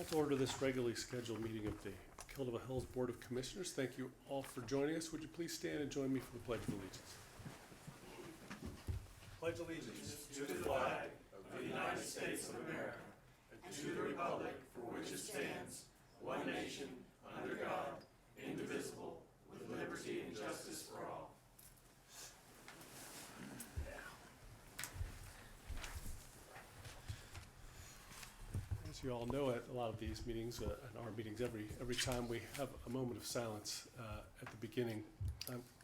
Call to order this regularly scheduled meeting of the Kildare Hills Board of Commissioners. Thank you all for joining us. Would you please stand and join me for the Pledge of Allegiance? Pledge allegiance to the flag of the United States of America and to the republic for which it stands, one nation, under God, indivisible, with liberty and justice for all. As you all know, at a lot of these meetings, and our meetings, every time we have a moment of silence at the beginning.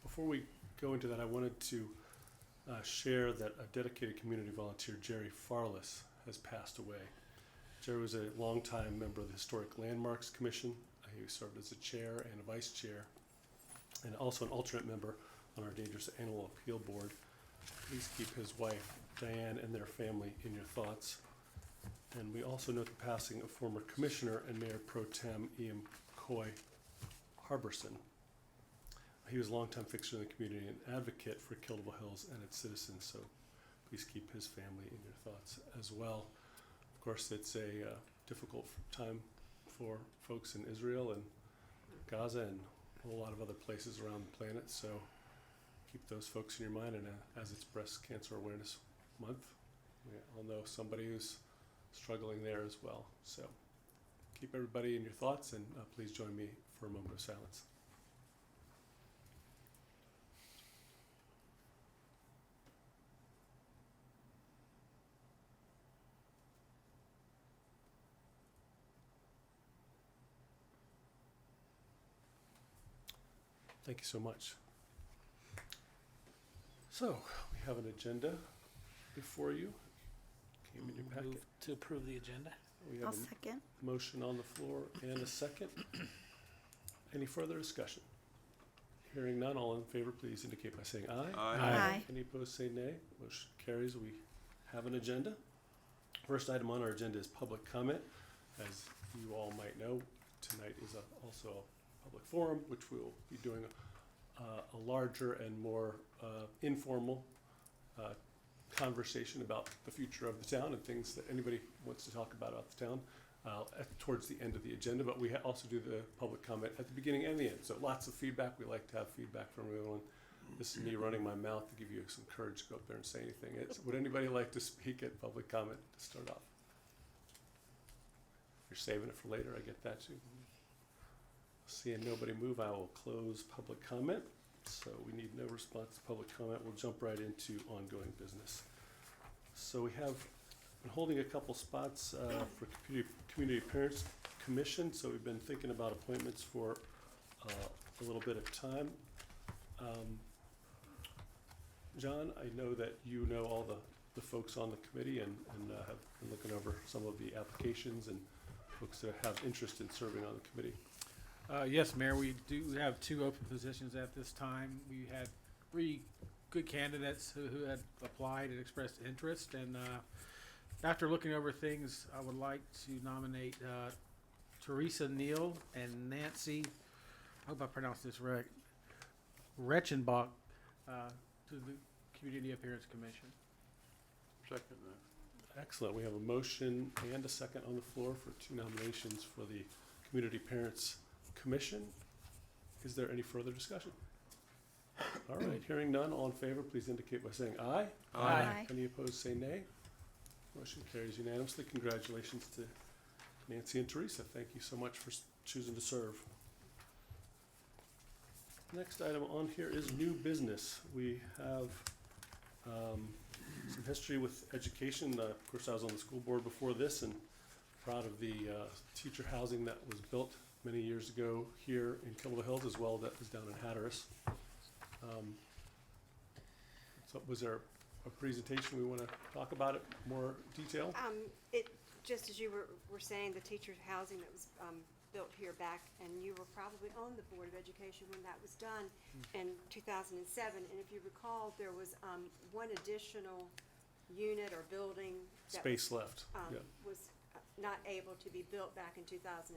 Before we go into that, I wanted to share that a dedicated community volunteer, Jerry Farless, has passed away. Jerry was a longtime member of the Historic Landmarks Commission. He served as a chair and a vice chair, and also an alternate member on our Dangerous Animal Appeal Board. Please keep his wife, Diane, and their family in your thoughts. And we also note the passing of former Commissioner and Mayor Pro Tem Ian Coy Harbison. He was a longtime fixture in the community and advocate for Kildare Hills and its citizens, so please keep his family in your thoughts as well. Of course, it's a difficult time for folks in Israel and Gaza and a whole lot of other places around the planet, so keep those folks in your mind. And as it's Breast Cancer Awareness Month, we all know somebody who's struggling there as well. So keep everybody in your thoughts, and please join me for a moment of silence. Thank you so much. So we have an agenda before you. Came in your packet. Move to approve the agenda. We have I'll a second. motion on the floor and a second. Any further discussion? Hearing none, all in favor, please indicate by saying aye. Aye. Any opposed, say nay. Motion carries. We have an agenda. First item on our agenda is public comment. As you all might know, tonight is also a public forum, which we will be doing a larger and more informal conversation about the future of the town and things that anybody wants to talk about the town towards the end of the agenda. But we also do the public comment at the beginning and the end. So lots of feedback. We like to have feedback from everyone. This is me running my mouth to give you some courage to go up there and say anything. Would anybody like to speak at public comment to start off? You're saving it for later. I get that too. Seeing nobody move, I will close public comment. So we need no response to public comment. We'll jump right into ongoing business. So we have been holding a couple spots for Community Parents Commission. So we've been thinking about appointments for a little bit of time. John, I know that you know all the folks on the committee and have been looking over some of the applications and folks that have interest in serving on the committee. Yes, Mayor, we do have 2 open positions at this time. We had 3 good candidates who had applied and expressed interest. And after looking over things, I would like to nominate Teresa Neal and Nancy, I hope I pronounced this right, Reichenbach to the Community Appearance Commission. Second that. Excellent. We have a motion and a second on the floor for 2 nominations for the Community Parents Commission. Is there any further discussion? All right, hearing none, all in favor, please indicate by saying aye. Aye. Any opposed, say nay. Motion carries unanimously. Congratulations to Nancy and Teresa. Thank you so much for choosing to serve. Next item on here is new business. We have some history with education. Of course, I was on the school board before this and proud of the teacher housing that was built many years ago here in Kildare Hills, as well that was down in Hatteras. So was there a presentation we want to talk about it more detail? Just as you were saying, the teacher housing that was built here back, and you were probably on the Board of Education when that was done in 2007. And if you recall, there was 1 additional unit or building that Space left. Yeah. was not able to be built back in 2007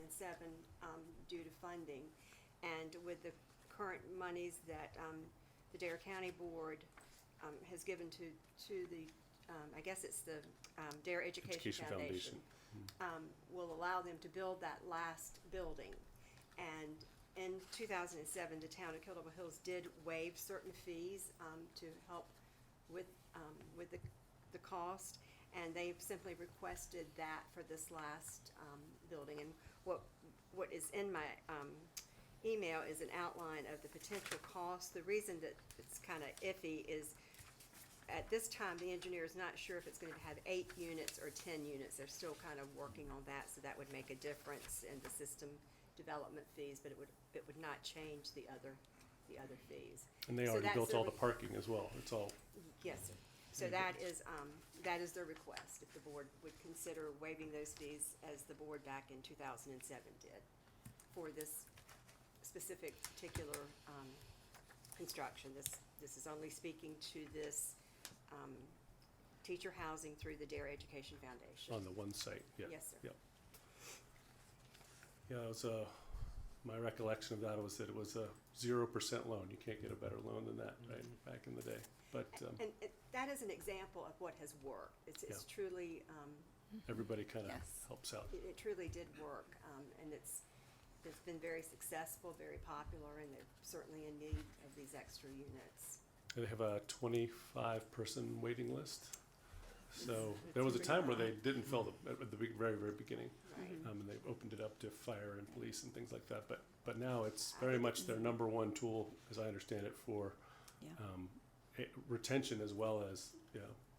due to funding. And with the current monies that the Dare County Board has given to the I guess it's the, Dare Education Education Foundation, Foundation. will allow them to build that last building. And in 2007, the town of Kildare Hills did waive certain fees, to help with the cost. And they've simply requested that for this last, building. And what is in my, email is an outline of the potential cost. The reason that it's kinda iffy is at this time, the engineer is not sure if it's gonna have 8 units or 10 units. They're still kind of working on that, so that would make a difference in the system development fees, but it would not change the other fees. And they So already that's built the all the re- parking as well. It's all, Yes, sir. So that is their request, if the board would consider waiving those fees as the board back in 2007 did for this specific particular, construction. This is only speaking to this, teacher housing through the Dare Education Foundation. on the one site, yeah. Yes, sir. Yep. Yeah, it was my recollection of that was that it was a 0% loan. You can't get a better loan than that, right, back in the day. But And that is an example of what has worked. It's Yeah. truly, everybody kind of Yes. helps out. it truly did work, and it's been very successful, very popular, and they're certainly in need of these extra units. They have a 25-person waiting list. So It's there was a pretty time where high. they didn't fill at the very, very beginning. Right. And they opened it up to fire and police and things like that. But now it's very much their number one tool, as I understand it, for Yeah. retention as well as,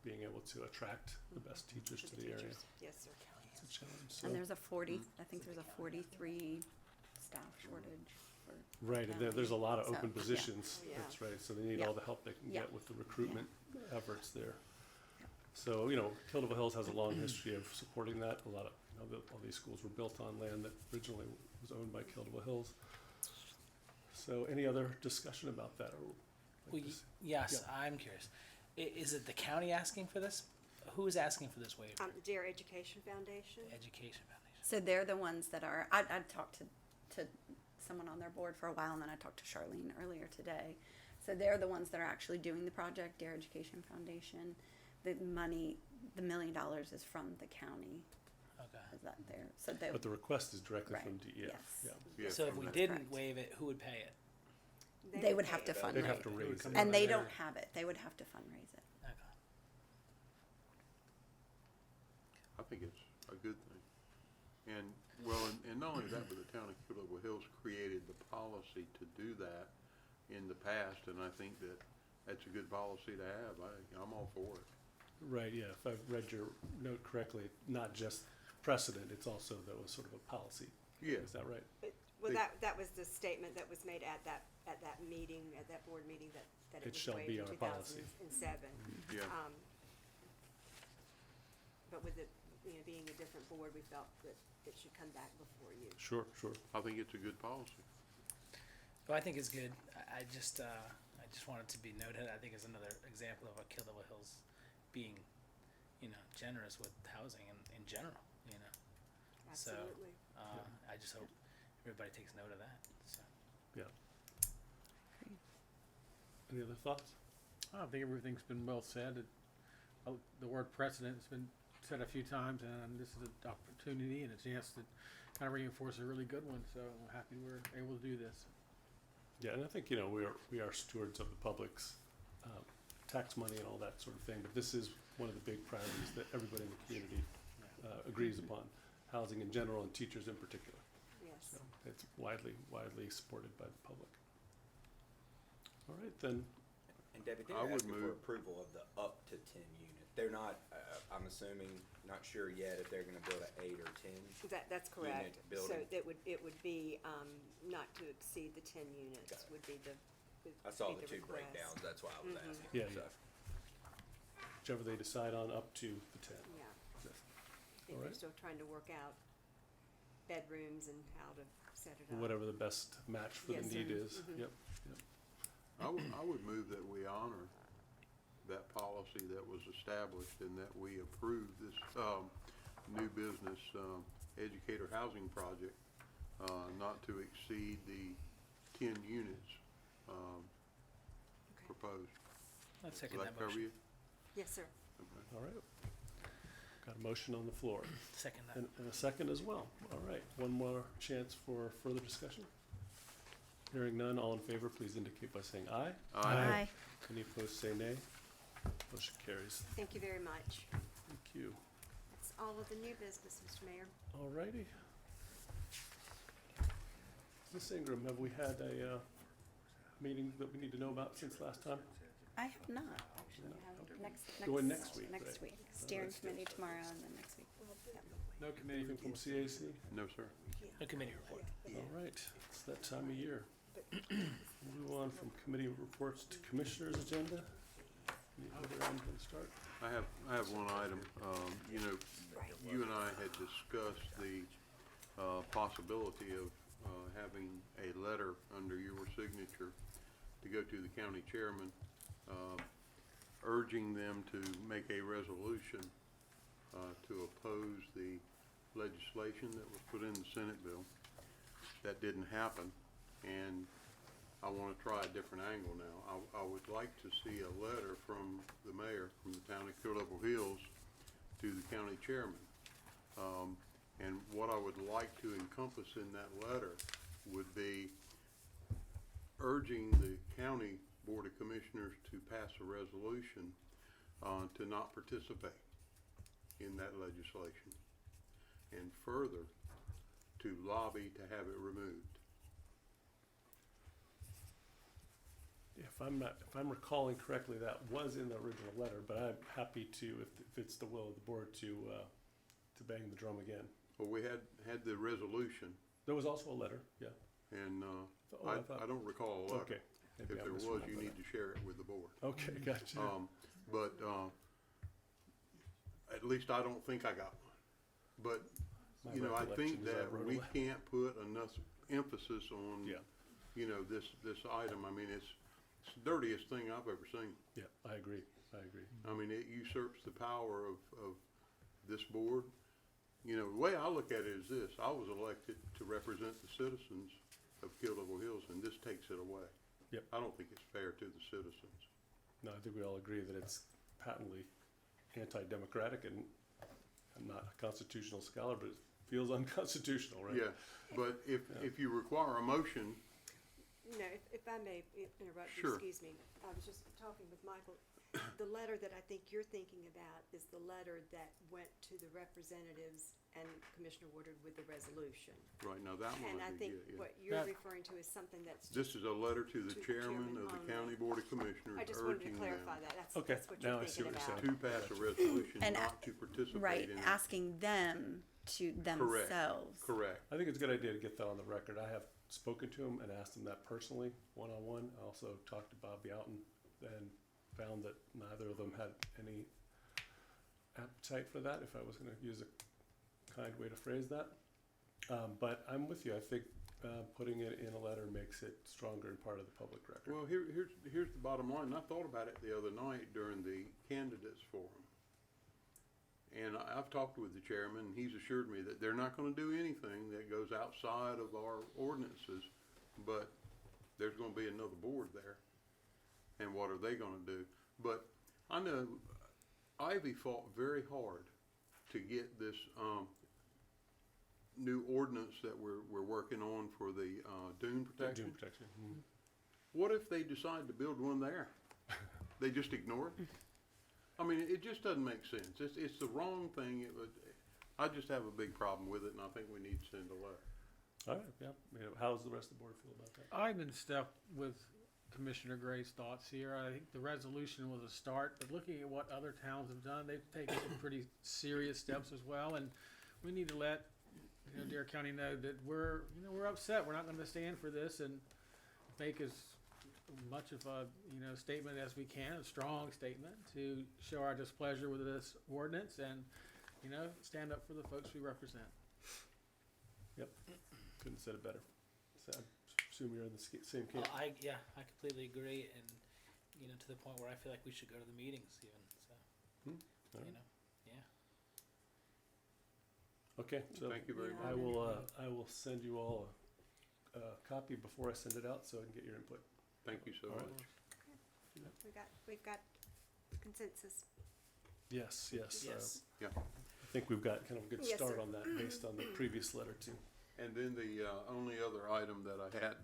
being able to attract the best teachers For to the the area. teachers. Yes, sir. It's a challenge, so. And there's a 43 staff shortage for. Right, and there's a lot of So, open yeah. positions, Oh, yeah. that's right, so they need Yeah. all the help they can Yeah. get with the recruitment efforts there. Yeah. So, Kildare Hills has a long history of supporting that, a lot of, all these schools were built on land that originally was owned by Kildare Hills. So any other discussion about that, or? like Well, this? yes, I'm curious. Is it the county asking for this? Who is asking for this waiver? Dare Education Foundation. The Education Foundation. So they're the ones that are, I talked to someone on their board for a while, and then I talked to Charlene earlier today. So they're the ones that are actually doing the project, Dare Education Foundation. The money, the $1 million is from the county, Okay. is that there? So they, But the request is directly from Right, DEF, yes. yeah. Yeah, So if from we that. didn't Correct. waive it, who would pay it? they would have pay to it. fundraise. They'd have to It would raise come it. out And of they their- don't have it, they would have to fundraise it. Okay. I think it's a good thing. And, and not only that, but the town of Kildare Hills created the policy to do that in the past, and I think that that's a good policy to have. I'm all for it. Right, yeah, if I've read your note correctly, not just precedent, it's also, that was sort of a policy. Yeah. Is that right? Well, They- that was the statement that was made at that meeting, at that board meeting, that It it was shall waived be in our two policy. thousand and seven. Yeah. But with it, being a different board, we felt that it should come back before you. Sure. I think it's a good policy. Well, I think it's good. I just wanted to be noted. I think it's another example of a Kildare Hills being, generous with housing in general. So, Absolutely. I just hope everybody takes note of that. So. Any other thoughts? I think everything's been well said. The word precedent's been said a few times, and this is an opportunity and a chance to kind of reinforce a really good one. So I'm happy we're able to do this. Yeah, and I think, we are stewards of the public's tax money and all that sort of thing, but this is one of the big priorities that everybody in the community agrees upon, housing in general and teachers in particular. Yes. So it's widely supported by the public. All right, then, And Debbie, I they're would asking for move- approval of the up to 10 unit. They're not, I'm assuming, not sure yet if they're gonna build an 8 or 10. That's correct. So building. it would be, not to exceed the 10 units Got it. would be the, I saw be the two request. breakdowns, that's why I was Mhm. asking. Yeah, so. whichever they decide on, up to the 10. Yeah. Yes. If you're Alright. still trying to work out bedrooms and how to set it up. Whatever the best match for the Yes, sir. need is. Mhm. Yep. I would move that we honor that policy that was established and that we approve this, new business, educator housing project, not to exceed the 10 units, Okay. proposed. Let's Does second that that cover motion. you? Yes, sir. All right. Got a motion on the floor Second that. and a second as well. All right, one more chance for further discussion. Hearing none, all in favor, please indicate by saying aye. Aye. Any opposed, say nay. Motion carries. Thank you very much. Thank you. That's all of the new business, Mr. Mayor. All righty. Ms. Ingram, have we had a meeting that we need to know about since last time? I have not, actually. No, I have okay. next Going next week, Next right? week. Steering that's good. committee tomorrow and then next week. Yep. No committee Anything from CAC? No, sir. No committee report. All right, it's that time of year. Move on from committee reports to commissioners' agenda. Anybody want to start? I have one item. You know, you and I had discussed the possibility of having a letter under your signature to go to the county chairman, urging them to make a resolution to oppose the legislation that was put in the Senate bill. That didn't happen, and I want to try a different angle now. I would like to see a letter from the mayor, from the town of Kill Devil Hills, to the county chairman. And what I would like to encompass in that letter would be urging the county board of commissioners to pass a resolution to not participate in that legislation, and further to lobby to have it removed. If I'm recalling correctly, that was in the original letter, but I'm happy to, if it's the will of the board, to bang the drum again. Well, we had the resolution, There was also a letter, yeah. and Oh, I thought- I don't recall a letter. Okay. Maybe If I there was, misremembered you that. need to share it with the board. Okay, gotcha. But at least I don't think I got one. But, My you know, I recollection think is I that wrote a we letter. can't put enough emphasis on, Yeah. you know, this item. I mean, it's the dirtiest thing I've ever seen. Yeah, I agree. I mean, it usurps the power of this board. You know, the way I look at it is this: I was elected to represent the citizens of Kill Devil Hills, and this takes it away. Yep. I don't think it's fair to the citizens. No, I think we all agree that it's patently anti-democratic, and I'm not a constitutional scholar, but it feels unconstitutional, right? Yeah, but if you require a motion, No, if I may interrupt you, Sure. excuse me. I was just talking with Michael. The letter that I think you're thinking about is the letter that went to the representatives and Commissioner Woodard with the resolution. right now, that one And I I did think get, yeah. what you're That- referring to is something that's just, This is a letter to the To the chairman chairman of the only. county board of commissioners I just wanted to urging clarify them that. Okay, That's what now you're I see thinking what you're about. saying. to pass a resolution And not to participate Right, in it. asking them to themselves. Correct. I think it's a good idea to get that on the record. I have spoken to him and asked him that personally, one-on-one. I also talked to Bob Boughton and found that neither of them had any appetite for that, if I was gonna use a kind way to phrase that. But I'm with you. I think putting it in a letter makes it stronger and part of the public record. Well, here's the bottom line, and I thought about it the other night during the candidates forum. And I've talked with the chairman, and he's assured me that they're not gonna do anything that goes outside of our ordinances, but there's gonna be another board there. And what are they gonna do? But I know Ivy fought very hard to get this, new ordinance that we're working on for the, dune protection. Dune protection. Mhm. What if they decide to build one there? They just ignore it? I mean, it just doesn't make sense. It's the wrong thing. I just have a big problem with it, and I think we need to send a letter. All right, yeah. How does the rest of the board feel about that? I'm in step with Commissioner Gray's thoughts here. I think the resolution was a start, but looking at what other towns have done, they've taken some pretty serious steps as well, and we need to let, Dare County know that we're upset. We're not gonna stand for this, and make as much of a, statement as we can, a strong statement, to show our displeasure with this ordinance and, stand up for the folks we represent. Couldn't have said it better. So I assume you're in the same Well, camp. I completely agree, and to the point where I feel like we should go to the meetings even. So All right. yeah. Okay, so Thank you very Yeah. much. I will send you all a copy before I send it out so I can get your input. Thank you so All right. much. We've got consensus. Yes, yes. Yes. Yeah. I think we've got kind of a good Yes, start sir. on that based on the previous letter too. And then the only other item that I had,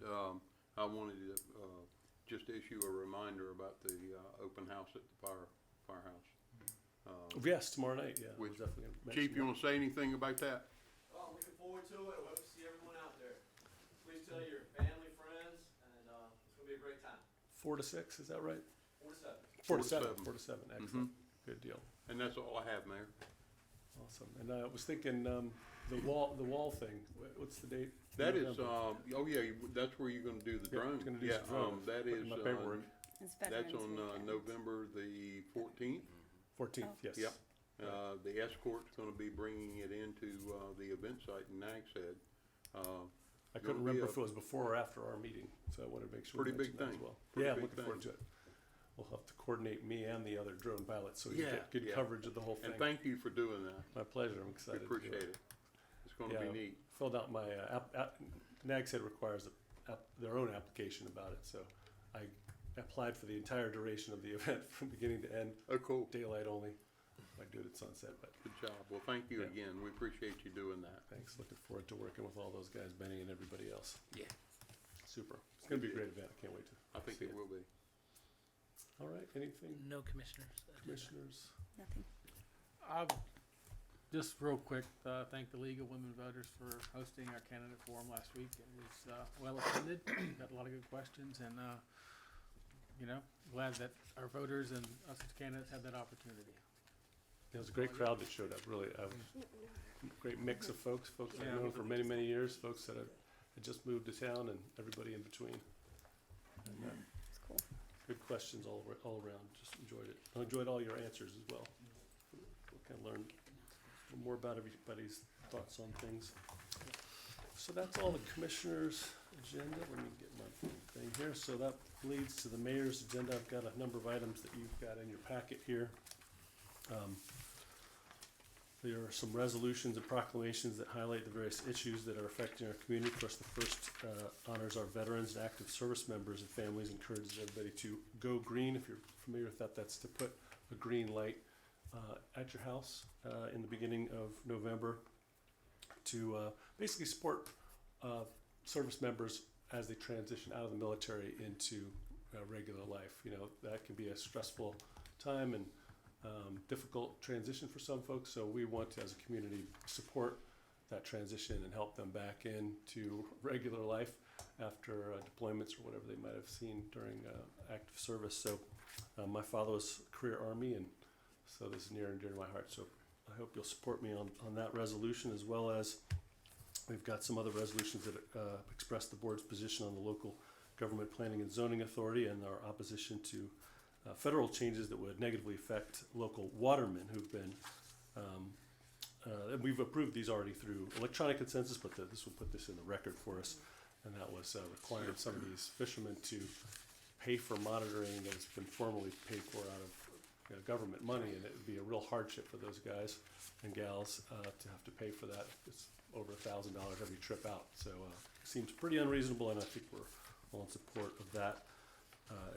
I wanted to just issue a reminder about the open house at the firehouse. Yes, tomorrow night, yeah. Which- we're definitely gonna Chief, mention you that. want to say anything about that? Well, I'm looking forward to it. I hope to see everyone out there. Please tell your family, friends, and it's gonna be a great time. 4 to 6, is that right? 4 to 7. 4 to 7. 7. 4 to 7, Mm-hmm. excellent. Good deal. And that's all I have, Mayor. Awesome. And I was thinking, the wall thing, what's the date? That is, November. oh yeah, that's where you're gonna do the Yeah, drone. gonna do Yeah, some drone. that Put in is, my paperwork. It's that's Veterans on Weekend. November the 14th. 14th, yes. Yep. The escort's gonna be bringing it into the event site in Nags Head. I couldn't It'll be remember a if it was before or after our meeting, so I wanted to make sure. we pretty big mentioned that as thing. well. Pretty Yeah, I'm big looking forward to thing. it. We'll have to coordinate me and the other drone pilots so we Yeah, get good yeah. coverage of the whole thing. And thank you for doing that. My pleasure, I'm We excited to do appreciate it. It's gonna Yeah. be neat. Filled out my, Nags Head requires their own application about it, so I applied for the entire duration of the event from beginning to end, Oh, cool. daylight only. I do it at sunset, but Good job. Well, thank you Yeah. again. We appreciate you doing that. thanks, looking forward to working with all those guys, Benny and everybody else. Yeah. Super. It's gonna be a great event, I can't wait to. I think see it will be. All right, anything, No commissioners. commissioners? Nothing. Just real quick, thank the League of Women Voters for hosting our candidate forum last week. It was well attended, got a lot of good questions, and glad that our voters and us as candidates had that opportunity. It was a great crowd that showed up, really. Great mix of folks that Yeah. I've known for many, many years, folks that had just moved to town, and everybody in between. And, It's cool. good questions all around. Just enjoyed it. I enjoyed all your answers as well. We kind of learned more about everybody's thoughts on things. So that's all the commissioners' agenda. Let me get my thing here. So that leads to the mayor's agenda. I've got a number of items that you've got in your packet here. There are some resolutions and proclamations that highlight the various issues that are affecting our community. Of course, the first honors our veterans and active service members and families, encourages everybody to go green. If you're familiar with that, that's to put a green light at your house in the beginning of November to basically support service members as they transition out of the military into regular life. You know, that can be a stressful time and difficult transition for some folks, so we want to, as a community, support that transition and help them back into regular life after deployments or whatever they might have seen during active service. So my father was career Army, and so this is near and dear to my heart. So I hope you'll support me on that resolution, as well as we've got some other resolutions that express the board's position on the local government planning and zoning authority and our opposition to federal changes that would negatively affect local watermen who've been, and we've approved these already through electronic consensus, but this will put this in the record for us. And that was requiring some of these fishermen to pay for monitoring that has been formally paid for out of government money, and it would be a real hardship for those guys and gals to have to pay for that. It's over $1,000 every trip out, so it seems pretty unreasonable, and I think we're all in support of that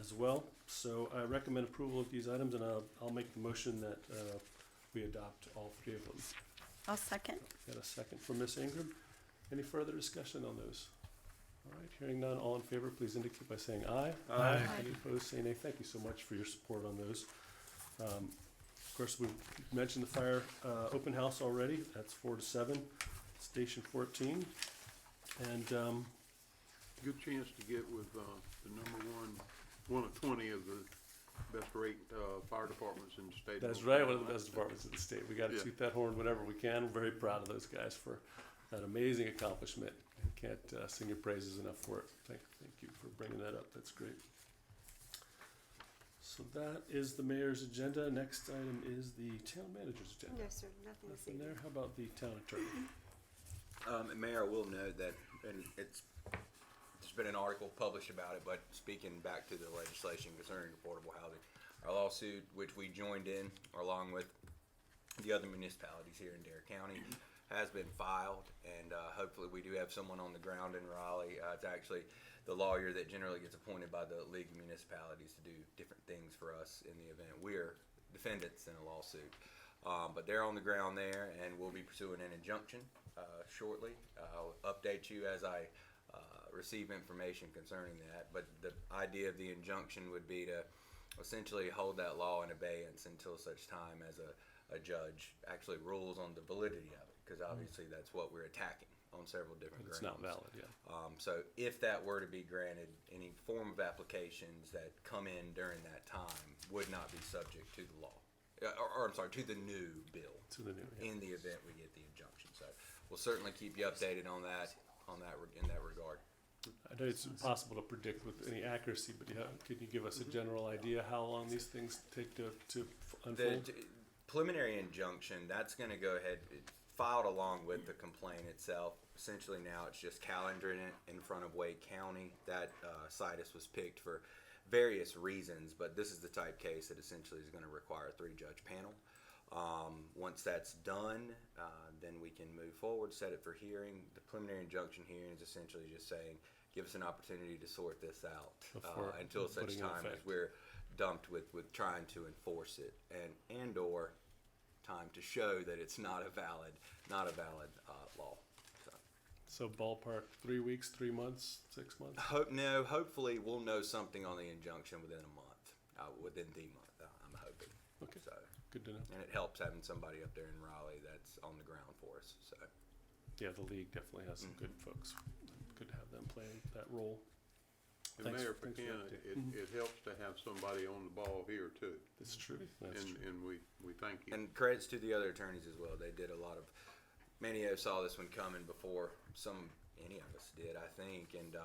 as well. So I recommend approval of these items, and I'll make the motion that we adopt all three of them. I'll second. Got a second from Ms. Ingram. Any further discussion on those? All right, hearing none, all in favor, please indicate by saying aye. Aye. Any opposed, say nay. Thank you so much for your support on those. Of course, we mentioned the fire open house already. That's 4 to 7, Station 14. And Good chance to get with the number one of 20 of the best rate fire departments in the state. of that's North right, one of Carolina. the best departments in the state. We got to Yeah. toot that horn whenever we can. We're very proud of those guys for that amazing accomplishment. Can't sing your praises enough for it. Thank you for bringing that up. That's great. So that is the mayor's agenda. Next item is the town manager's agenda. No, sir, nothing this Nothing evening. there. How about the town attorney? And Mayor, I will note that, and there's been an article published about it, but speaking back to the legislation concerning affordable housing, our lawsuit, which we joined in along with the other municipalities here in Dare County, has been filed, and hopefully we do have someone on the ground in Raleigh. It's actually the lawyer that generally gets appointed by the League of Municipalities to do different things for us in the event. We're defendants in a lawsuit. But they're on the ground there, and we'll be pursuing an injunction shortly. I'll update you as I receive information concerning that. But the idea of the injunction would be to essentially hold that law in abeyance until such time as a judge actually rules on the validity of it, because obviously that's what we're attacking on several different It's grounds. not valid, yeah. So if that were to be granted, any form of applications that come in during that time would not be subject to the law, or I'm sorry, to the new bill. To the new, yeah. In the event we get the injunction, so we'll certainly keep you updated on that, in that regard. I know it's impossible to predict with any accuracy, but yeah, can you give us a general idea how long these things take to The unfold? preliminary injunction, that's gonna go ahead, it's filed along with the complaint itself. Essentially now it's just calendaring it in front of Wake County. That situs was picked for various reasons, but this is the type case that essentially is gonna require a 3-judge panel. Once that's done, then we can move forward, set it for hearing. The preliminary injunction hearing is essentially just saying, give us an opportunity to sort this out Before until such putting it in time as effect. we're dumped with trying to enforce it, and or time to show that it's not a valid law. So ballpark, 3 weeks, 3 months, 6 months? Hopefully we'll know something on the injunction within a month, within the month. I'm hoping. Okay, So, good to know. and it helps having somebody up there in Raleigh that's on the ground for us. So, Yeah, the league definitely has some good folks. Good to have them playing that role. And Thanks- Mayor, if I thanks for can, the update. it helps to have somebody on the ball here too. That's true, that's true. And we thank you. and credits to the other attorneys as well. They did a lot of. Many of us saw this one coming before any of us did, I think, and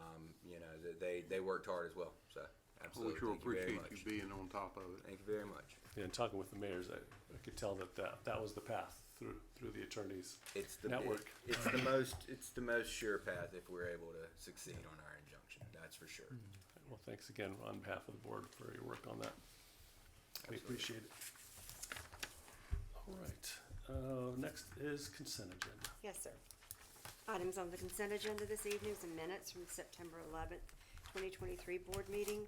they worked hard as well. So, We absolutely, sure thank you very appreciate much. you being on top of it. Thank you very much. Yeah, and talking with the mayors, I could tell that was the path through the attorneys. It's the Network. It's the most sure path if we're able to succeed on our injunction. That's for sure. Well, thanks again on behalf of the board for your work on that. We Absolutely. appreciate it. All right, next is consent agenda. Yes, sir. Items on the consent agenda this evening is the minutes from the September 11th, 2023 board meeting.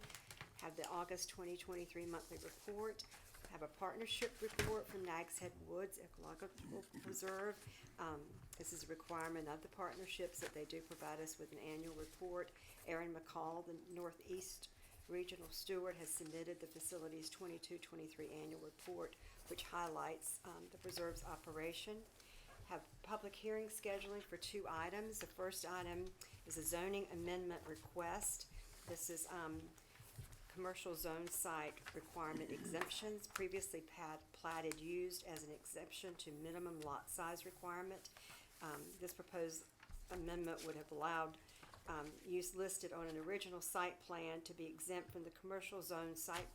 Have the August 2023 monthly report. Have a partnership report from Nags Head Woods Ecological Preserve. This is a requirement of the partnerships that they do provide us with an annual report. Aaron McCall, the Northeast Regional Steward, has submitted the facility's 22-23 annual report, which highlights the preserve's operation. Have public hearing scheduling for 2 items. The first item is a zoning amendment request. This is commercial zone site requirement exemptions, previously platted used as an exemption to minimum lot size requirement. This proposed amendment would have allowed use listed on an original site plan to be exempt from the commercial zone site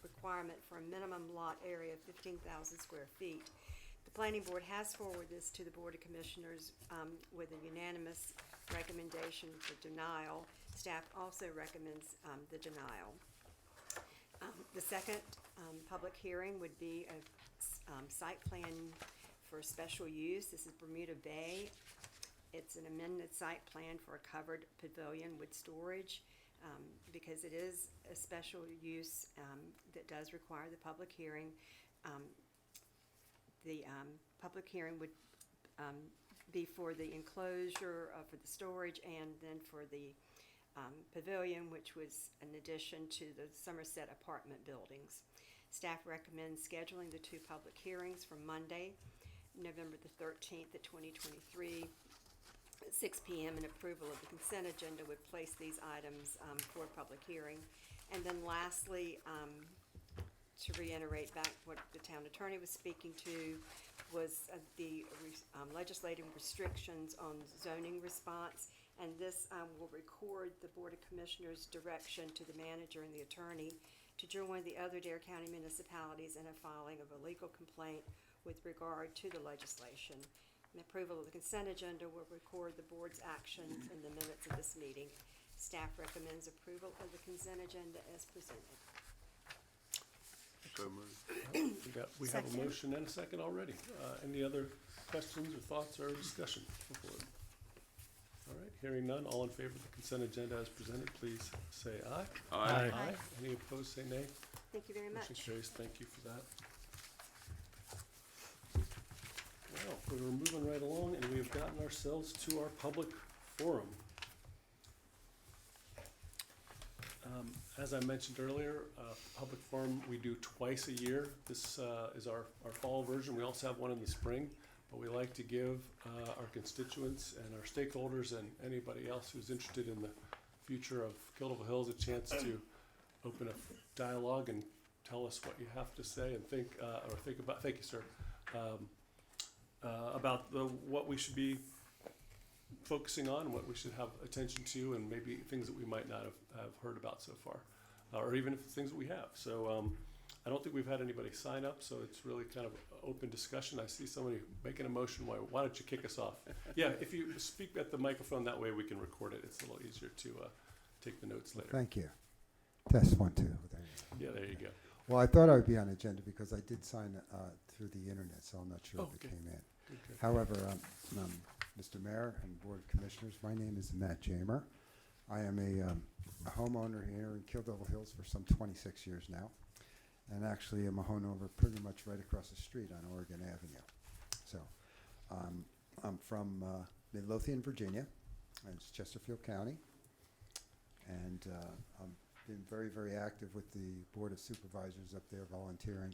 requirement for a minimum lot area of 15,000 square feet. The planning board has forwarded this to the Board of Commissioners with a unanimous recommendation for denial. Staff also recommends the denial. The second public hearing would be a site plan for special use. This is Bermuda Bay. It's an amended site plan for a covered pavilion with storage. Because it is a special use that does require the public hearing. The public hearing would be for the enclosure, for the storage, and then for the pavilion, which was an addition to the Somerset apartment buildings. Staff recommends scheduling the 2 public hearings for Monday, November the 13th of 2023, at 6 p.m. and approval of the consent agenda would place these items for public hearing. And then lastly, to reiterate back what the town attorney was speaking to, was the legislative restrictions on zoning response. And this will record the Board of Commissioners' direction to the manager and the attorney to join the other Dare County municipalities in a filing of a legal complaint with regard to the legislation. And approval of the consent agenda will record the board's actions in the minutes of this meeting. Staff recommends approval of the consent agenda as presented. So moved. We have a Second. motion and a second already. Any other questions or thoughts or discussion before? All right, hearing none, all in favor of the consent agenda as presented, please say aye. Aye. Any opposed, say nay. Thank you very much. Motion carries. Thank you for that. we're moving right along, and we have gotten ourselves to our public forum. As I mentioned earlier, public forum we do twice a year. This is our fall version. We also have one in the spring, but we like to give our constituents and our stakeholders and anybody else who's interested in the future of Kildare Hills a chance to open a dialogue and tell us what you have to say and think about. Thank you, sir. About what we should be focusing on, what we should have attention to, and maybe things that we might not have heard about so far, or even if it's things that we have. So I don't think we've had anybody sign up, so it's really kind of open discussion. I see somebody making a motion. Why don't you kick us off? Yeah, if you speak at the microphone, that way we can record it. It's a little easier to take the notes later. Thank you. Test 1, 2. There you go. Yeah, there you go. Well, I thought I would be on agenda because I did sign through the internet, so I'm not sure if it Okay. came in. Good. However, Mr. Mayor and Board of Commissioners, my name is Matt Jamer. I am a homeowner here in Kildare Hills for some 26 years now, and actually I'm a homeowner pretty much right across the street on Oregon Avenue. So I'm from Midlothian, Virginia, and it's Chesterfield County, and I'm been very, very active with the Board of Supervisors up there volunteering.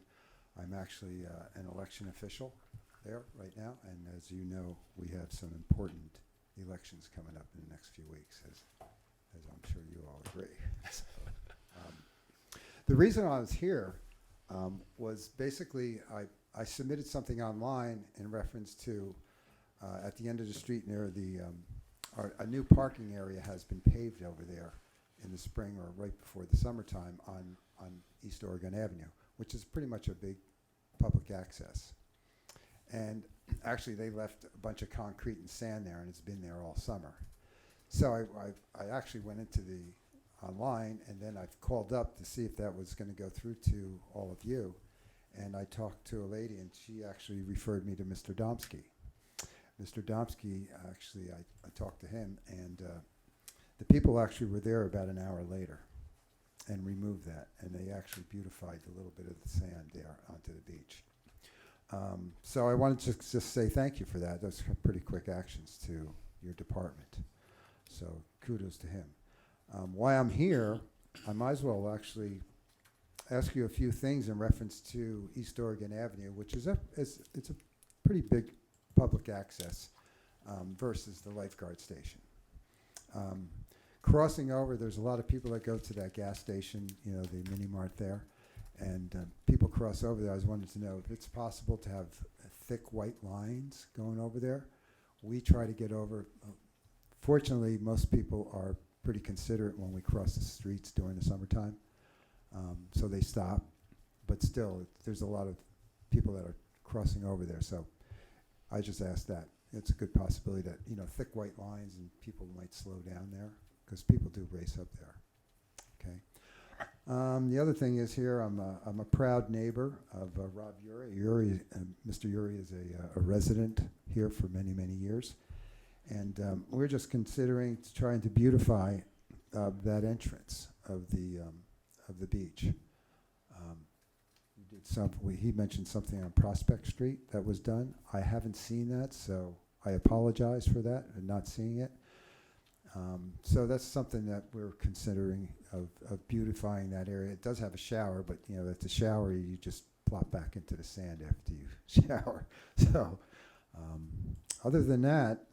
I'm actually an election official there right now, and as you know, we have some important elections coming up in the next few weeks, as I'm sure you all agree. So, the reason I was here was basically I submitted something online in reference to at the end of the street near the a new parking area has been paved over there in the spring or right before the summertime on East Oregon Avenue, which is pretty much a big public access. And actually they left a bunch of concrete and sand there, and it's been there all summer. So I actually went into the online, and then I've called up to see if that was going to go through to all of you. And I talked to a lady, and she actually referred me to Mr. Domsky. Mr. Domsky, actually, I talked to him, and the people actually were there about an hour later and removed that, and they actually beautified a little bit of the sand there onto the beach. So I wanted to just say thank you for that. Those are pretty quick actions to your department. So kudos to him. Why I'm here, I might as well actually ask you a few things in reference to East Oregon Avenue, which is it's a pretty big public access versus the lifeguard station. Crossing over, there's a lot of people that go to that gas station, you know, the mini mart there, and people cross over there. I was wanting to know if it's possible to have thick white lines going over there. We try to get over. Fortunately, most people are pretty considerate when we cross the streets during the summertime, so they stop. But still, there's a lot of people that are crossing over there. So I just asked that. It's a good possibility that, you know, thick white lines and people might slow down there, because people do race up there. Okay. The other thing is here, I'm a proud neighbor of Rob Uri. Mr. Uri is a resident here for many, many years. And we're just considering trying to beautify that entrance of the beach. He mentioned something on Prospect Street that was done. I haven't seen that, so I apologize for that and not seeing it. So that's something that we're considering of beautifying that area. It does have a shower, but you know, at the shower you just plop back into the sand after you shower. So other than that,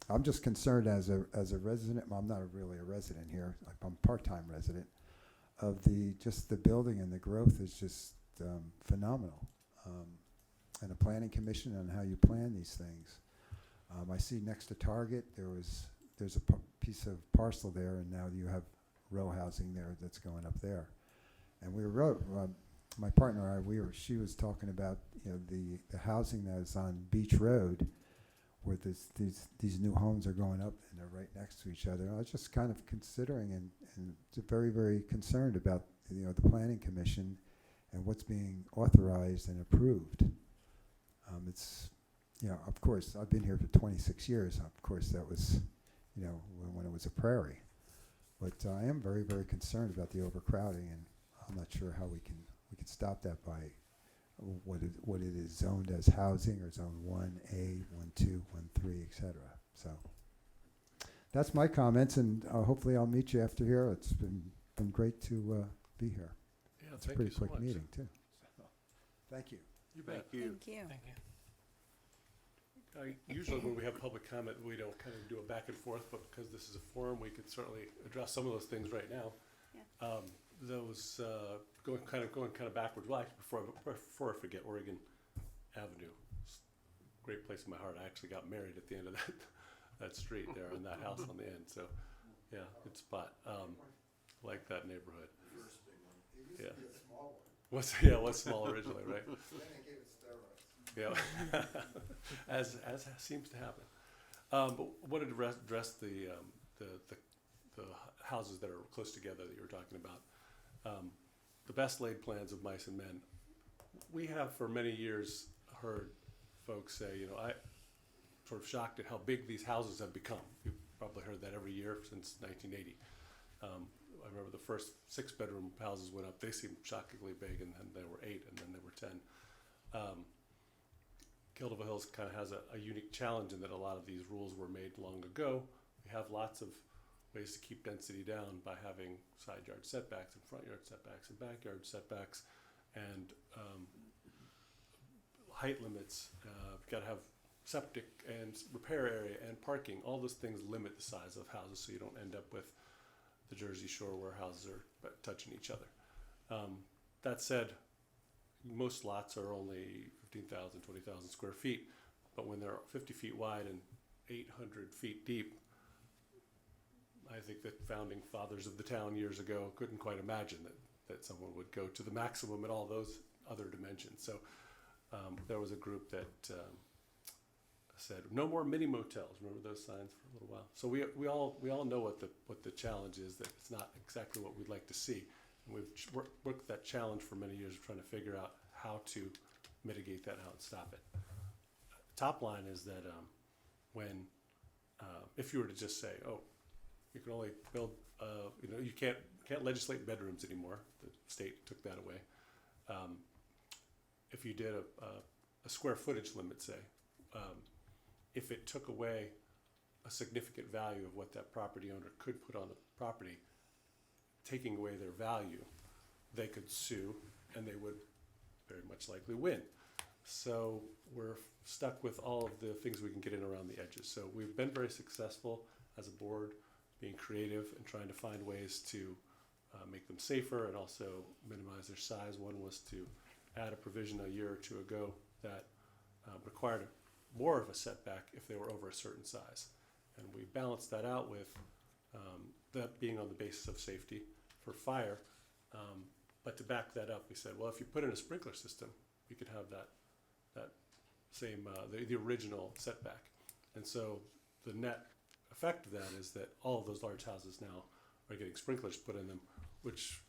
I'm just concerned as a resident. Well, I'm not really a resident here. I'm a part-time resident. Of the building and the growth is just phenomenal. And the planning commission and how you plan these things. I see next to Target there's a piece of parcel there, and now you have row housing there that's going up there. And we were my partner and I, she was talking about, you know, the housing that is on Beach Road, where these new homes are going up and they're right next to each other. And I was just kind of considering and very, very concerned about, you know, the planning commission and what's being authorized and approved. It's, you know, of course, I've been here for 26 years. Of course, that was, you know, when it was a prairie. But I am very, very concerned about the overcrowding, and I'm not sure how we can stop that by what it is zoned as housing, or zone 1A, 1-2, 1-3, etc. So that's my comments, and hopefully I'll meet you after here. It's been great to be here. Yeah, It's a thank you pretty so quick much. meeting too. So, thank you. You bet. Thank you. Thank you. Thank you. Usually when we have public comment, we don't kind of do a back and forth, but because this is a forum, we could certainly address some of those things right now. Yeah. Those, going kind of backwards, well, actually, before I forget, Oregon Avenue, great place in my heart. I actually got married at the end of that street there on that house on the end, so, yeah, good spot. Like that neighborhood. Yeah. What's small originally, right? Yeah, as seems to happen. But wanted to address the houses that are close together that you were talking about. The best laid plans of mice and men. We have for many years heard folks say, you know, I sort of shocked at how big these houses have become. You've probably heard that every year since 1980. I remember the first 6-bedroom houses went up. They seemed shockingly big, and then there were 8, and then there were 10. Kildare Hills kind of has a unique challenge in that a lot of these rules were made long ago. We have lots of ways to keep density down by having side yard setbacks and front yard setbacks and backyard setbacks, and height limits. You've got to have septic and repair area and parking. All those things limit the size of houses, so you don't end up with the Jersey Shore where houses are touching each other. That said, most lots are only 15,000, 20,000 square feet, but when they're 50 feet wide and 800 feet deep, I think that founding fathers of the town years ago couldn't quite imagine that someone would go to the maximum in all those other dimensions. So there was a group that said, no more mini motels. Remember those signs for a little while? So we all know what the challenge is, that it's not exactly what we'd like to see. And we've worked that challenge for many years, trying to figure out how to mitigate that, how to stop it. Top line is that when, if you were to just say, oh, you can only build, you can't legislate bedrooms anymore. The state took that away. If you did a square footage limit, say, if it took away a significant value of what that property owner could put on the property, taking away their value, they could sue, and they would very much likely win. So we're stuck with all of the things we can get in around the edges. So we've been very successful as a board, being creative and trying to find ways to make them safer and also minimize their size. One was to add a provision a year or two ago that required more of a setback if they were over a certain size. And we balanced that out with that being on the basis of safety for fire. But to back that up, we said, well, if you put in a sprinkler system, you could have that same, the original setback. And so the net effect of that is that all of those large houses now are getting sprinklers put in them, which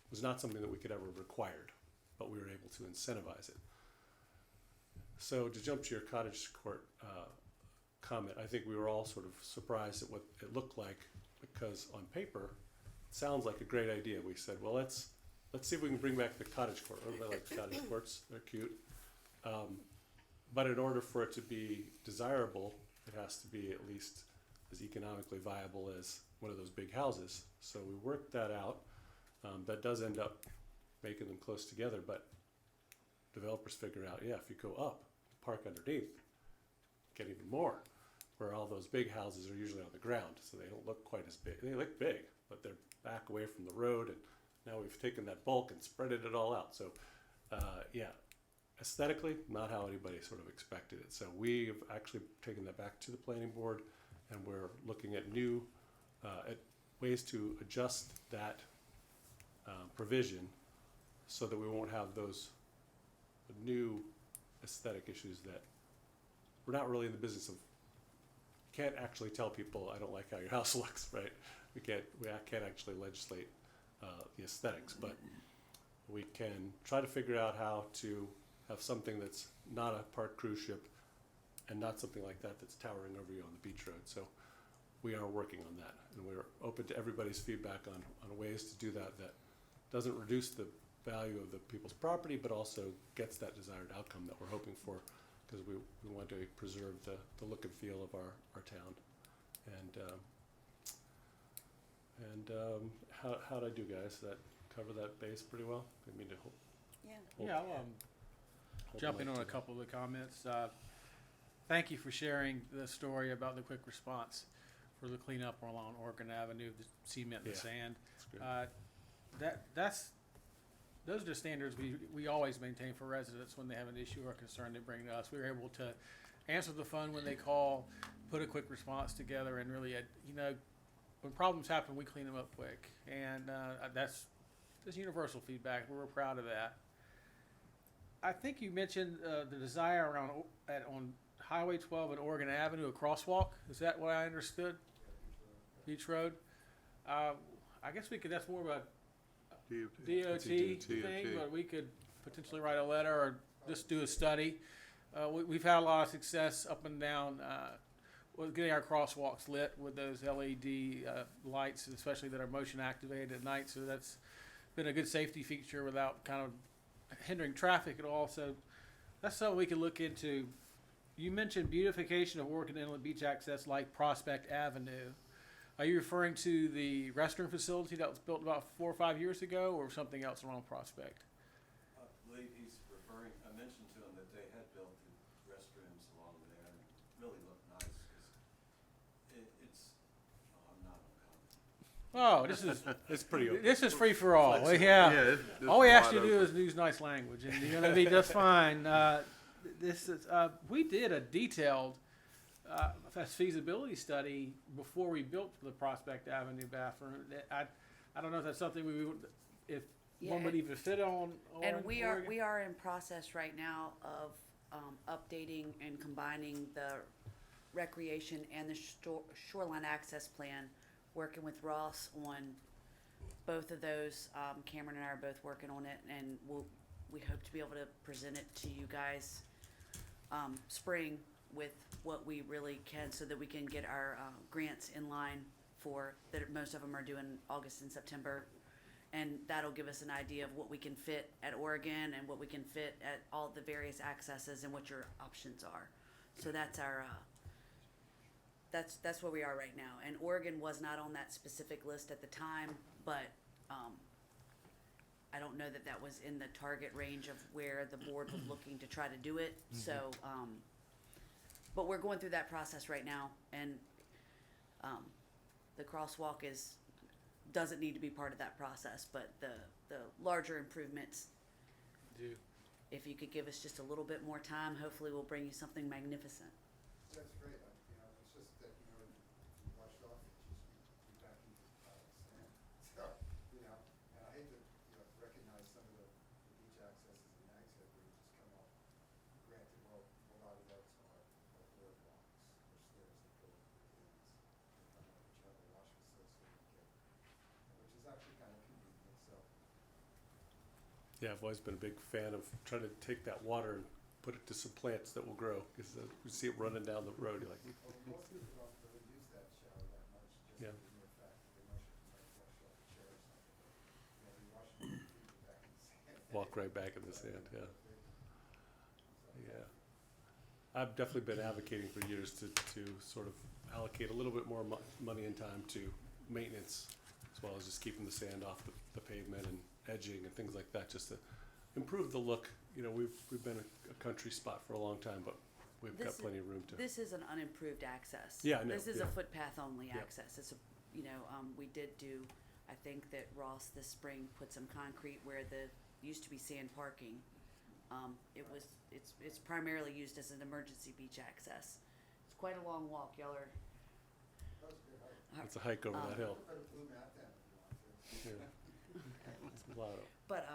was not something that we could ever required, but we were able to incentivize it. So to jump to your cottage court comment, I think we were all sort of surprised at what it looked like, because on paper, it sounds like a great idea. We said, well, let's see if we can bring back the cottage court. Everybody likes cottage courts, they're cute. But in order for it to be desirable, it has to be at least as economically viable as one of those big houses. So we worked that out. That does end up making them close together, but developers figure out, yeah, if you go up, park underneath, get even more, where all those big houses are usually on the ground, so they don't look quite as big. They look big, but they're back away from the road, and now we've taken that bulk and spreaded it all out. So, yeah, aesthetically, not how anybody sort of expected it. So we have actually taken that back to the planning board, and we're looking at new at ways to adjust that provision so that we won't have those new aesthetic issues that we're not really in the business of. Can't actually tell people, I don't like how your house looks, right? We can't actually legislate the aesthetics, but we can try to figure out how to have something that's not a parked cruise ship and not something like that that's towering over you on the beach road. So we are working on that, and we're open to everybody's feedback on ways to do that doesn't reduce the value of the people's property, but also gets that desired outcome that we're hoping for, because we want to preserve the look and feel of our town. And how'd I do, guys? That cover that base pretty well? I mean to hold. Yeah. Yeah, I'll jump in on a couple of the comments. Thank you for sharing the story about the quick response for the cleanup along Oregon Avenue, the cement and the Yeah. sand. That's great. Those are the standards we always maintain for residents when they have an issue or concern they bring to us. We were able to answer the phone when they call, put a quick response together, and really, when problems happen, we clean them up quick. And that's universal feedback. We're proud of that. I think you mentioned the desire around on Highway 12 and Oregon Avenue, a crosswalk. Is that what I understood? Beach Road. I guess that's more of a DOT thing, but we could potentially write a letter or just do a study. We've had a lot of success up and down with getting our crosswalks lit with those LED lights, especially that are motion activated at night. So that's been a good safety feature without kind of hindering traffic at all. So that's something we can look into. You mentioned beautification of Oregon Inlet beach access like Prospect Avenue. Are you referring to the restroom facility that was built about 4 or 5 years ago, or something else along Prospect? I believe he's referring, I mentioned to him that they had built the restrooms along there and really looked nice. I'm not on comment. Oh, It's pretty open. this is free for all. Flexible. Yeah. All we ask you to do is use nice language, and you're gonna be just fine. We did a detailed feasibility study before we built the Prospect Avenue bathroom. I don't know if that's something if Yeah, one would even fit on. And we Oregon. are in process right now of updating and combining the recreation and the shoreline access plan, working with Ross on both of those. Cameron and I are both working on it, and we hope to be able to present it to you guys spring with what we really can, so that we can get our grants in line for that. Most of them are due in August and September. And that'll give us an idea of what we can fit at Oregon and what we can fit at all the various accesses and what your options are. So that's our, that's where we are right now. And Oregon was not on that specific list at the time, but I don't know that that was in the target range of where the board was looking to try to do it. So, but we're going through that process right now, and the crosswalk doesn't need to be part of that process, but the larger improvements, Do. if you could give us just a little bit more time, hopefully we'll bring you something magnificent. That's great. It's just that, if you washed off, it's just be back into sand. So, and I hate to, recognize some of the beach accesses in Nags Head where you just come off. Granted, well, a lot of those are boardwalks or stairs that go over the dunes. But you have a wash facility, so you get, which is actually kind of convenient, so. Yeah, I've always been a big fan of trying to take that water and put it to some plants that will grow, because you see it running down the road, you're like, Well, most people don't really use that shower that much, just Yeah. for the mere fact that they wash off the chair or something. You wash your feet, you're back in the sand. walk right back in the sand, yeah. Yeah. I've definitely been advocating for years to sort of allocate a little bit more money and time to maintenance, as well as just keeping the sand off the pavement and edging and things like that, just to improve the look. We've been a country spot for a long time, but we've got This is- plenty of room to. This is an unimproved access. Yeah, I know, This is yeah. a footpath only Yep. access. It's we did do, I think that Ross this spring put some concrete where used to be sand parking. It's primarily used as an emergency beach access. It's quite a long walk, y'all are. That was a good height. It's a hike over that hill. Put a blue mat down if you want to. Yeah. It's a lot of, But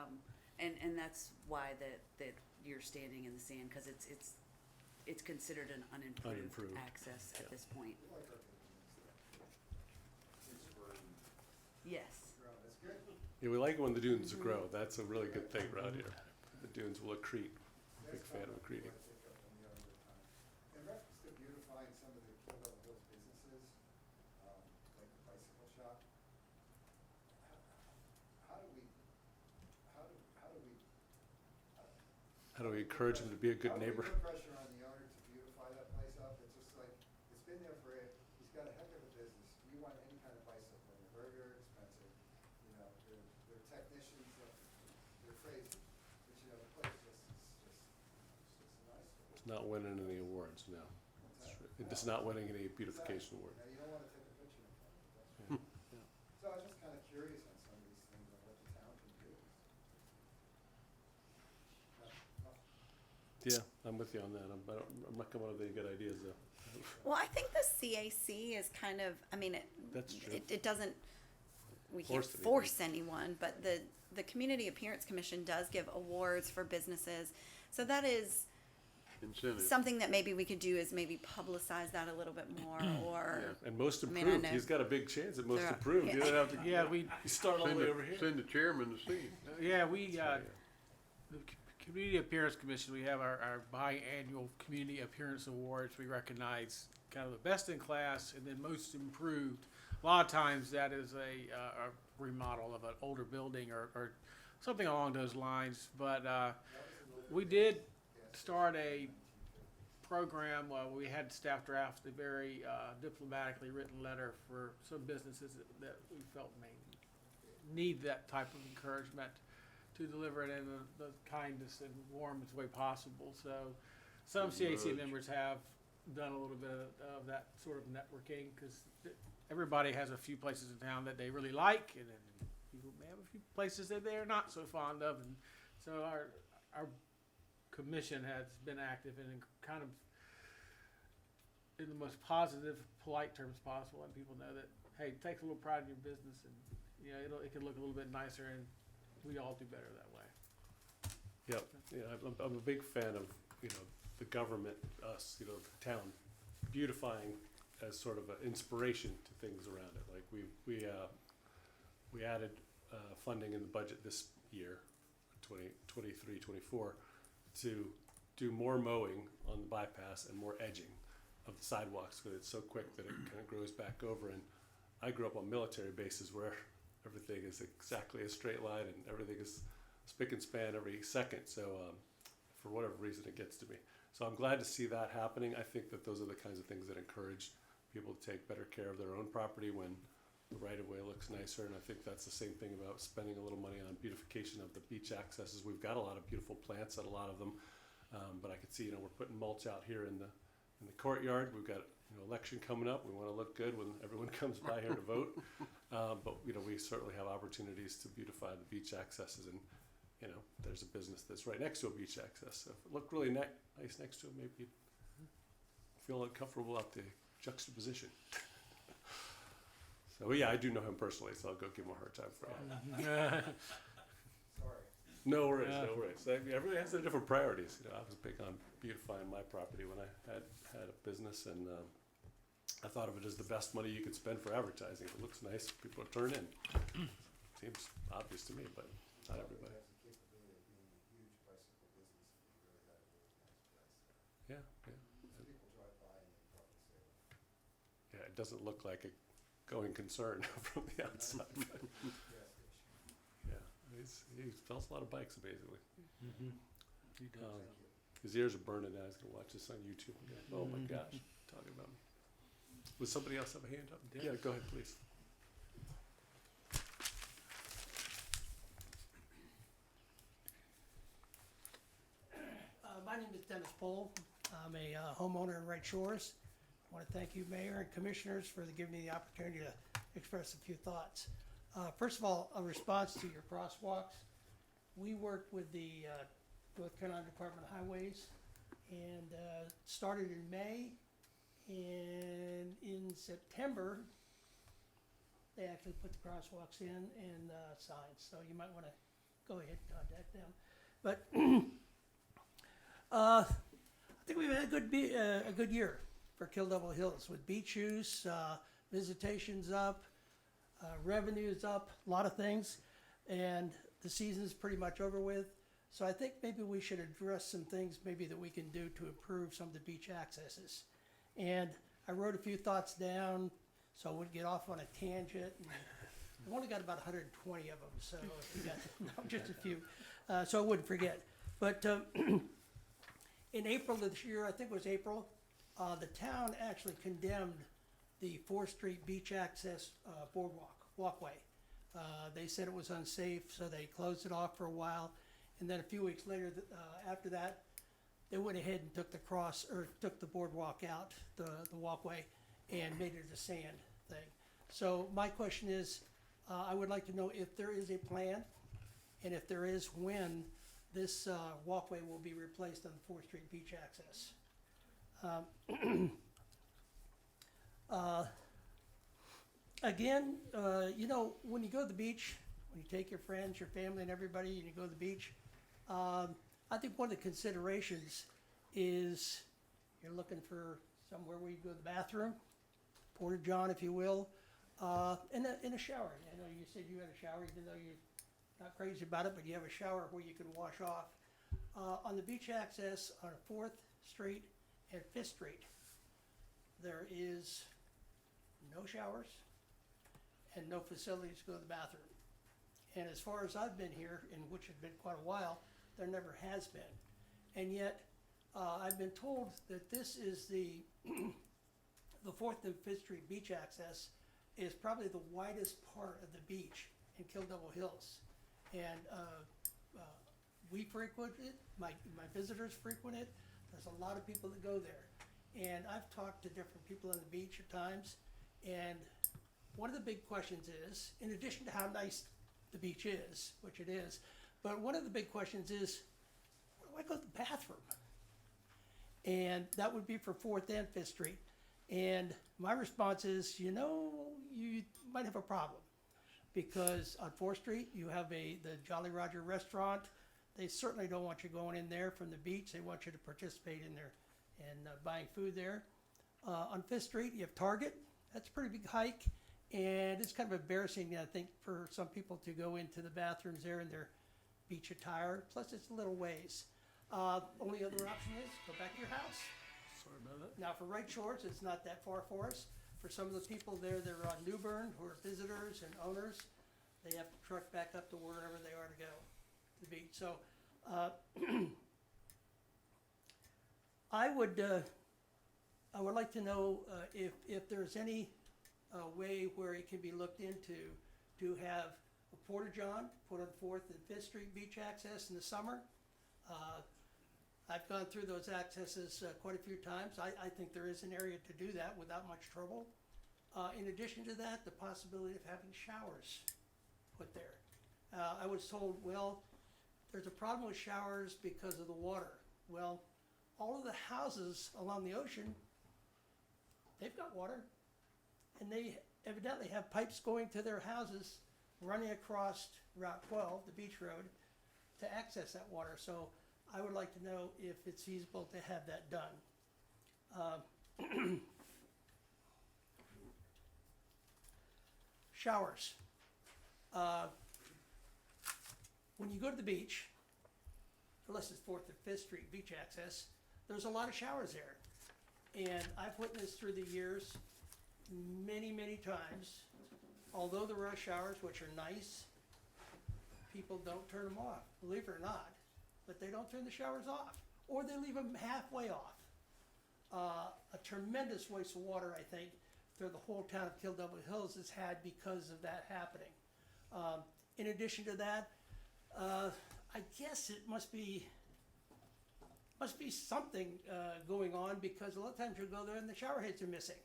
and that's why that you're standing in the sand, because it's considered an unimproved Unimproved, access at yeah. this point. We like our buildings, though. Yes. That's good. yeah, we like it when the dunes grow. That's a really good thing around here. The dunes will accrete. Big fan of accreting. In reference to beautifying some of the Kill Devil Hills businesses, like the bicycle shop, how do how do we encourage him to be a good neighbor? How do we put pressure on the owner to beautify that place up? It's just like, it's been there for, he's got a heck of a business. You want any kind of bicycle, and they're very, very expensive. You know, they're technicians, they're crazy. But you know, the place just, it's nice. It's not winning any awards, no. It's not winning any beautification award. Now, you don't wanna take a picture in front of it, that's right. So I was just kinda curious on some of these things and what the town can do. Yeah, I'm with you on that. I'm not coming up with any good ideas though. Well, I think the CAC is kind of, I mean, That's true. it doesn't, we can't Force anything. force anyone, but the Community Appearance Commission does give awards for businesses. So that is Incentive. something that maybe we could do, is maybe publicize that a little bit more, or, And most I mean, I improved, know- he's got a big chance at most There are- improved. You don't have to, Yeah, we, you start all the way over here. Send the chairman to see. yeah, the Community Appearance Commission, we have our biannual Community Appearance Awards. We recognize kind of the best in class and then most improved. A lot of times that is a remodel of an older building or something along those lines. But we did start a program, we had staff draft a very diplomatically written letter for some businesses that we felt may need that type of encouragement to deliver it in the kindest and warmest way possible. So some CAC members have done a little bit of that sort of networking, because everybody has a few places in town that they really like, and then people may have a few places that they're not so fond of. And so our commission has been active in kind of in the most positive, polite terms possible, and people know that, hey, take a little pride in your business, and you know it can look a little bit nicer, and we all do better that way. Yep, yeah, I'm a big fan of, the government, us, the town, beautifying as sort of an inspiration to things around it. Like we added funding in the budget this year, 23, 24, to do more mowing on the bypass and more edging of the sidewalks, because it's so quick that it kind of grows back over. And I grew up on military bases where everything is exactly a straight line and everything is spick and span every second. So for whatever reason, it gets to me. So I'm glad to see that happening. I think that those are the kinds of things that encourage people to take better care of their own property when the right-of-way looks nicer. And I think that's the same thing about spending a little money on beautification of the beach accesses. We've got a lot of beautiful plants at a lot of them, but I could see, we're putting mulch out here in the courtyard. We've got election coming up. We want to look good when everyone comes by here to vote. But we certainly have opportunities to beautify the beach accesses, and there's a business that's right next to a beach access. So if it looked really nice next to it, maybe you'd feel uncomfortable at the juxtaposition. So yeah, I do know him personally, so I'll go give him a hard time for it. Sorry. No worries, no worries. Everybody has their different priorities. I was big on beautifying my property when I had a business, and I thought of it as the best money you could spend for advertising. If it looks nice, people will turn in. Seems obvious to me, but not everybody. It has the capability of being a huge bicycle business if you really had a really nice place. Yeah, yeah. So people drive by and they probably say, Yeah, it doesn't look like a going concern from the outside. But gas station. yeah, he sells a lot of bikes, basically. He does. His ears are burning now. He's gonna watch this on YouTube. And go, oh my gosh, talking about me. Would somebody else have a hand up? Yeah. Yeah, go ahead, please. My name is Dennis Pohl. I'm a homeowner in Wright Shores. I want to thank you, Mayor and Commissioners, for giving me the opportunity to express a few thoughts. First of all, a response to your crosswalks. We worked with the North Carolina Department of Highways and started in May. And in September, they actually put the crosswalks in and signs. So you might want to go ahead and contact them. But I think we've had a good year for Kill Devil Hills with beach use, visitations up, revenues up, a lot of things, and the season's pretty much over with. So I think maybe we should address some things maybe that we can do to improve some of the beach accesses. And I wrote a few thoughts down so I wouldn't get off on a tangent. I've only got about 120 of them, so if you got just a few, so I wouldn't forget. But in April of this year, I think it was April, the town actually condemned the 4th Street beach access walkway. They said it was unsafe, so they closed it off for a while. And then a few weeks later, after that, they went ahead and took the boardwalk out, the walkway, and made it a sand thing. So my question is, I would like to know if there is a plan, and if there is, when this walkway will be replaced on the 4th Street beach access. Again, when you go to the beach, when you take your friends, your family, and everybody, and you go to the beach, I think one of the considerations is you're looking for somewhere where you go to the bathroom, porta john, if you will, and a shower. I know you said you had a shower, even though you're not crazy about it, but you have a shower where you can wash off. On the beach access on 4th Street and 5th Street, there is no showers and no facilities to go to the bathroom. And as far as I've been here, in which has been quite a while, there never has been. And yet, I've been told that this is the 4th and 5th Street beach access is probably the widest part of the beach in Kill Devil Hills. And we frequent it, my visitors frequent it, there's a lot of people that go there. And I've talked to different people on the beach at times, and one of the big questions is, in addition to how nice the beach is, which it is, but one of the big questions is, where do I go to the bathroom? And that would be for 4th and 5th Street. And my response is, you might have a problem. Because on 4th Street, you have the Jolly Roger restaurant. They certainly don't want you going in there from the beach. They want you to participate in buying food there. On 5th Street, you have Target. That's a pretty big hike. And it's kind of embarrassing, I think, for some people to go into the bathrooms there in their beach attire. Plus, it's a little ways. Only other option is go back to your house. Sorry about that. Now, for Wright Shores, it's not that far for us. For some of the people there that are on New Bern, who are visitors and owners, they have to truck back up to wherever they are to go to the beach. So, I would like to know if there's any way where it can be looked into to have a porta john put on 4th and 5th Street beach access in the summer. I've gone through those accesses quite a few times. I think there is an area to do that without much trouble. In addition to that, the possibility of having showers put there. I was told, well, there's a problem with showers because of the water. Well, all of the houses along the ocean, they've got water. And they evidently have pipes going to their houses running across Route 12, the beach road, to access that water. So I would like to know if it's feasible to have that done. Showers. When you go to the beach, unless it's 4th and 5th Street beach access, there's a lot of showers there. And I've witnessed through the years many, many times, although there are showers which are nice, people don't turn them off, believe it or not. But they don't turn the showers off, or they leave them halfway off. A tremendous waste of water, I think, through the whole town of Kill Devil Hills has had because of that happening. In addition to that, I guess it must be something going on, because a lot of times you go there and the shower heads are missing.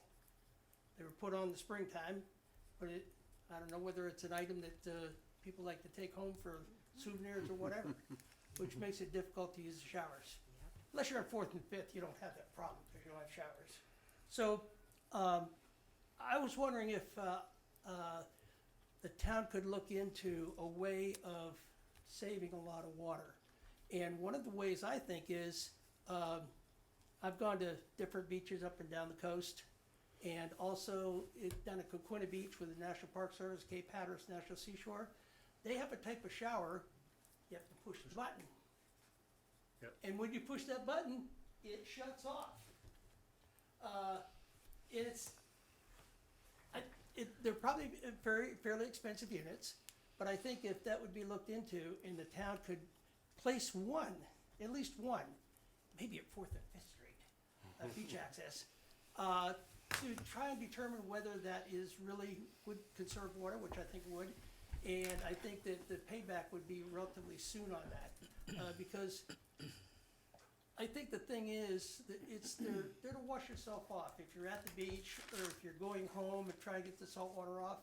They were put on in the springtime, but I don't know whether it's an item that people like to take home for souvenirs or whatever, which makes it difficult to use the showers. Unless you're on 4th and 5th, you don't have that problem because you don't have showers. So I was wondering if the town could look into a way of saving a lot of water. And one of the ways I think is, I've gone to different beaches up and down the coast, and also down at Coquina Beach with the National Park Service, Cape Hatteras National Seashore. They have a type of shower, you have to push the button. Yep. And when you push that button, it shuts off. They're probably fairly expensive units, but I think if that would be looked into and the town could place one at least one, maybe at Fourth and Fifth Street, beach access, to try and determine whether that is really would conserve water, which I think would. And I think that the payback would be relatively soon on that, because I think the thing is that they're to wash yourself off. If you're at the beach or if you're going home and trying to get the salt water off,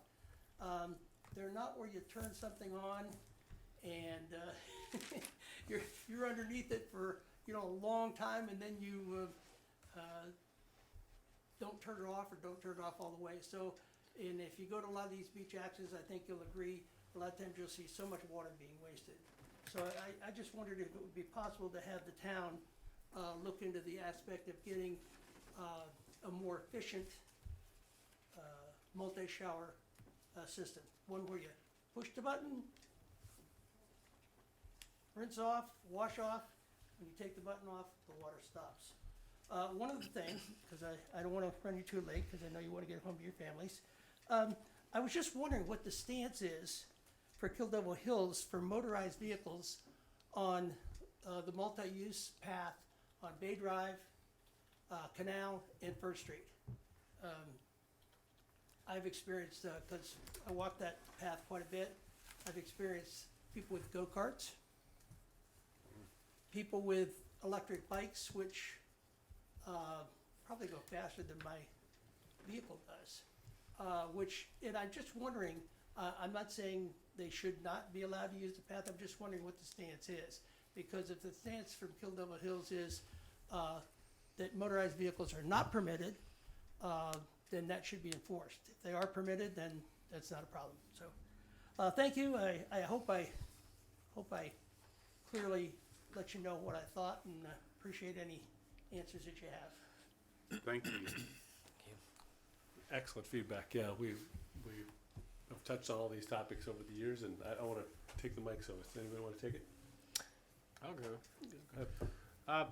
they're not where you turn something on and you're underneath it for a long time, and then you don't turn it off or don't turn it off all the way. So, and if you go to a lot of these beach access, I think you'll agree, a lot of times you'll see so much water being wasted. So I just wondered if it would be possible to have the town look into the aspect of getting a more efficient multi-shower system. One where you push the button, rinse off, wash off. When you take the button off, the water stops. One of the things, because I don't want to run you too late, because I know you want to get home to your families. I was just wondering what the stance is for Kill Devil Hills for motorized vehicles on the multi-use path on Bay Drive, Canal, and First Street. I've experienced, because I walk that path quite a bit, I've experienced people with go-karts, people with electric bikes, which probably go faster than my vehicle does. And I'm just wondering, I'm not saying they should not be allowed to use the path, I'm just wondering what the stance is. Because if the stance from Kill Devil Hills is that motorized vehicles are not permitted, then that should be enforced. If they are permitted, then that's not a problem. So, thank you. I hope I clearly let you know what I thought, and appreciate any answers that you have. Thank you. Excellent feedback. Yeah, we have touched on all these topics over the years, and I want to take the mic. So, does anybody want to take it? I'll go. Go ahead.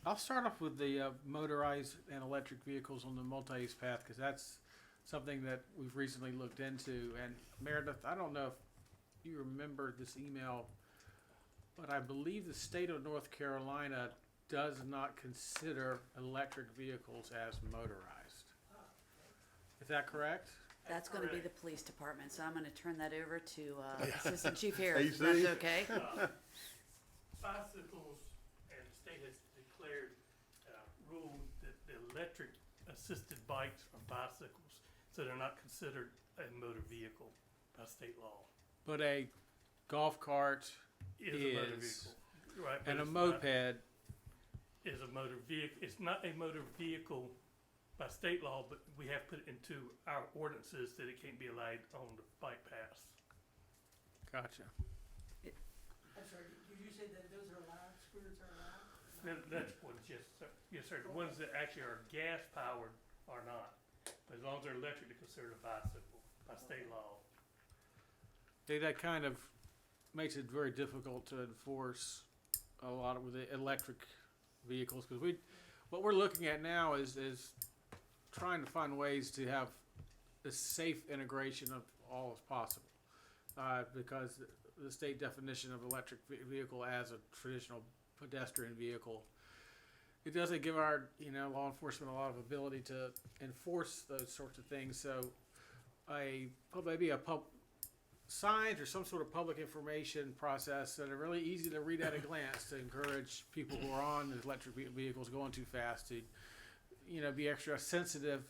I'll start off with the motorized and electric vehicles on the multi-use path, because that's something that we've recently looked into. And Meredith, I don't know if you remember this email, but I believe the state of North Carolina does not consider electric vehicles as motorized. Is that correct? That's gonna be the police department, so I'm gonna turn that over to Assistant Chief Harris, if that's AC. okay? Bicycles, and the state has declared, ruled that the electric assisted bikes are bicycles, so they're not considered a motor vehicle by state law. But a golf cart Is a motor vehicle, right? but and a it's not- moped, Is a motor vehicle, it's not a motor vehicle by state law, but we have put it into our ordinances that it can't be allowed on the bike paths. gotcha. I'm sorry, did you say that those are allowed, scooters are allowed? That's what, yes, sir, the ones that actually are gas powered are not, but as long as they're electric, they're considered a bicycle by state law. That kind of makes it very difficult to enforce a lot with the electric vehicles, because what we're looking at now is trying to find ways to have the safe integration of all as possible, because the state definition of electric vehicle as a traditional pedestrian vehicle, it doesn't give our law enforcement a lot of ability to enforce those sorts of things. So maybe signs or some sort of public information process that are really easy to read at a glance to encourage people who are on the electric vehicles going too fast to be extra sensitive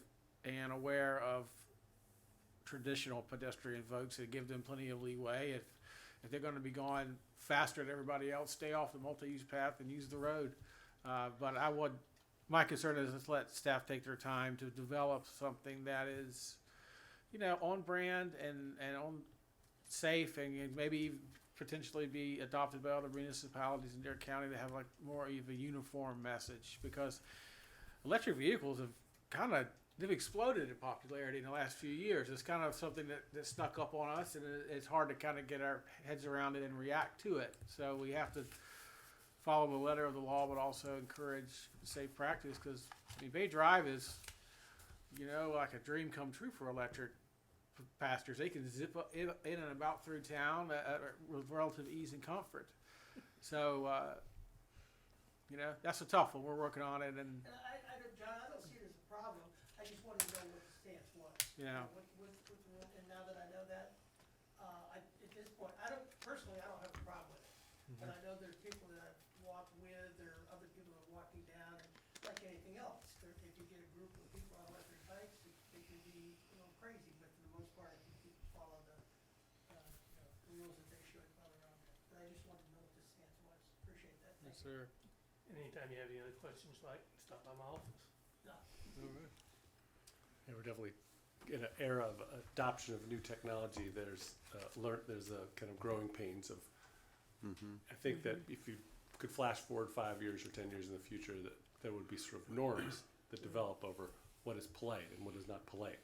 and aware of traditional pedestrian folks, and give them plenty of leeway. If they're going to be going faster than everybody else, stay off the multi-use path and use the road. But my concern is let's let staff take their time to develop something that is, on brand and on safe, and maybe potentially be adopted by other municipalities in their county to have like more of a uniform message, because electric vehicles they've exploded in popularity in the last few years. It's kind of something that snuck up on us, and it's hard to kind of get our heads around it and react to it. So we have to follow the letter of the law, but also encourage safe practice, because Bay Drive is, like a dream come true for electric passengers. They can zip up in and about through town with relative ease and comfort. So You know, that's a tough one. We're working on it, and And John, I don't see it as a problem, I just wanted to know what the stance was. Yeah. And now that I know that, at this point, personally, I don't have a problem with it. But I know there's people that I've walked with, or other people that are walking down, and like anything else, if you get a group of people on electric bikes, it can be a little crazy, but for the most part, I think people follow the rules that they should follow around there. But I just wanted to know what the stance was. Appreciate that. yes, Thank you. sir. And anytime you have any other questions, like, stop by my office. No. Yeah, we're definitely in an era of adoption of new technology. There's there's a kind of growing pains of. I think that if you could flash forward 5 years or 10 years in the future, that there would be sort of norms that develop over what is polite and what is not polite.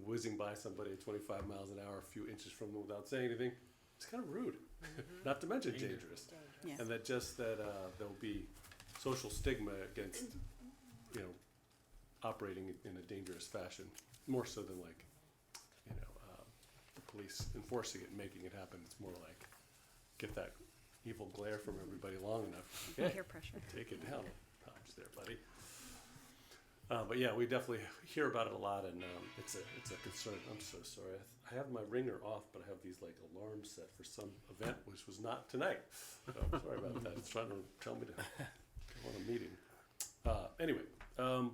Whizzing by somebody at 25 miles an hour, a few inches from them without saying anything, it's kind of rude. Not to mention dangerous. Yes. And that there will be social stigma against, operating in a dangerous fashion, more so than like, the police enforcing it and making it happen. It's more like, get that evil glare from everybody long enough. Okay, Peer pressure. take it down a notch there, buddy. But yeah, we definitely hear about it a lot, and it's a concern. I'm so sorry. I have my ringer off, but I have these like alarms set for some event, which was not tonight. So I'm sorry about that. It's trying to tell me to go on a meeting. Anyway,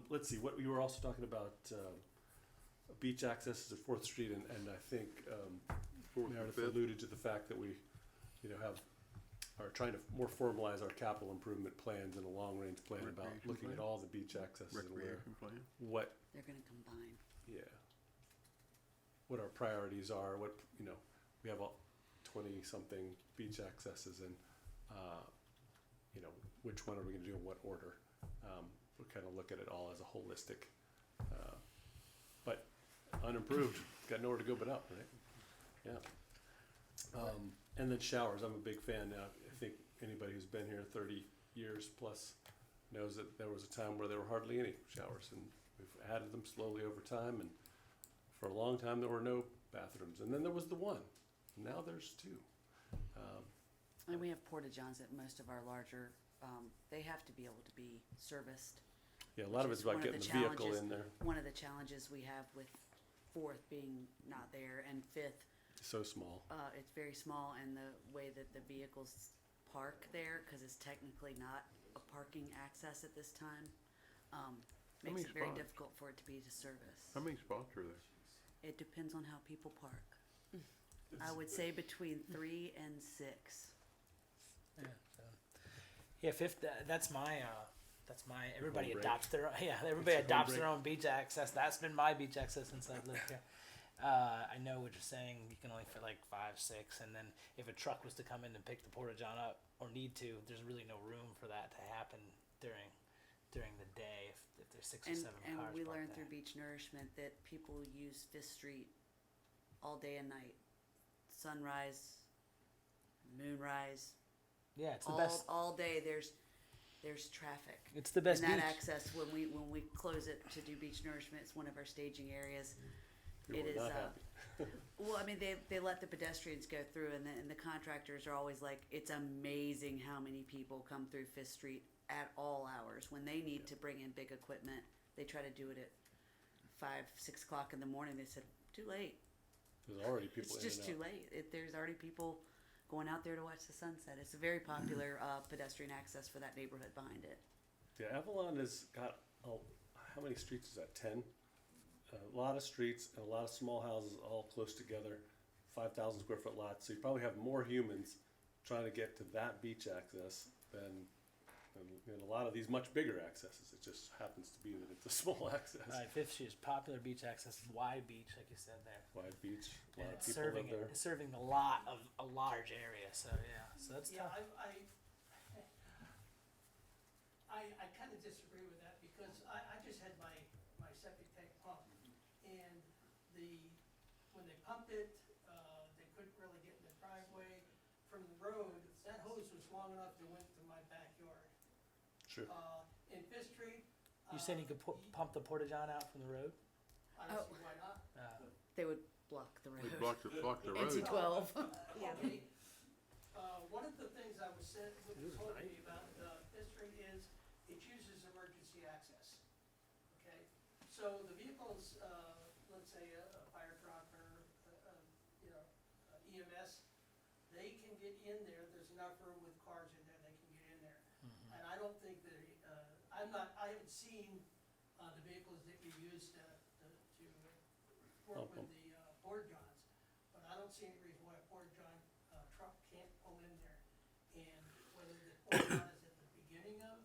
let's see. What you were also talking about beach access at 4th Street, and I think Meredith alluded to the fact that we, are trying to more formalize our capital improvement plans and a long-range plan about Recreation looking plan? at all the beach accesses and where, Recreation plan? what, They're gonna combine. what our priorities are, what, we have 20-something beach accesses, and, which one are we gonna do in what order? We kind of look at it all as a holistic, but unimproved, got nowhere to go but up, right? Yeah. And then showers, I'm a big fan now. I think anybody who's been here 30 years plus knows that there was a time where there were hardly any showers, and we've added them slowly over time, and for a long time there were no bathrooms, and then there was the one, now there's two. And we have porta-johns at most of our larger, they have to be able to be serviced. Yeah, a lot of Which it's is about one of getting the the vehicle challenges. in there. One of the challenges we have with 4th being not there and 5th, So small. it's very small, and the way that the vehicles park there, cause it's technically not a parking access at this time, makes many it very spots? difficult for it to be to service. How many spots are there? It depends on how people park. I would say between 3 and 6. Yeah, so. Yeah, 5th, that's my, everybody Home break. adopts their, everybody It's your home adopts their break. own beach access. That's been my beach access since I've lived here. I know what you're saying, you can only fit like 5, 6, and then if a truck was to come in and pick the porta-john up, or need to, there's really no room for that to happen during the day if there's 6 or 7 And cars we parked learned there. through Beach Nourishment that people use 5th Street all day and night. Sunrise, moonrise, Yeah, it's the best. all day there's traffic. It's the best And that beach. access, when we close it to do Beach Nourishment, it's one of our staging areas. People It are is, not happy. well, I mean, they let the pedestrians go through, and the contractors are always like, it's amazing how many people come through 5th Street at all hours. When they need to bring in big equipment, they try to do it at 5, 6 o'clock in the morning. They said, too late. There's already people It's in just and too out. late. There's already people going out there to watch the sunset. It's a very popular pedestrian access for that neighborhood behind it. Yeah, Avalon has got, how many streets is that, 10? A lot of streets and a lot of small houses all close together, 5,000 square foot lots, so you probably have more humans trying to get to that beach access than a lot of these much bigger accesses. It just happens to be that it's a small access. Right, 5th Street is popular beach access, wide beach, like you said there. Wide beach, a And lot of it's people live there. serving a large area, so yeah, so that's Yeah, tough. I kind of disagree with that, because I just had my septic tank pumped, and when they pumped it, they couldn't really get in the driveway from the road. That hose was long enough to went to my backyard. Sure. In Fifth Street. You said you could pump the porta-john out from the road? I don't see why not. They would block the road. They block the road. NC 12. Yeah. Okay. One of the things I was told to me about Fifth Street is, it uses emergency access, okay? So the vehicles, let's say a fire truck or, you know, EMS, they can get in there, there's enough room with cars in there, they can get in there. And I don't think that, I haven't seen, the vehicles that you use to work with the, Port Johns, but I don't see any reason why a Port John, truck can't pull in there. And whether the Port John is at the beginning of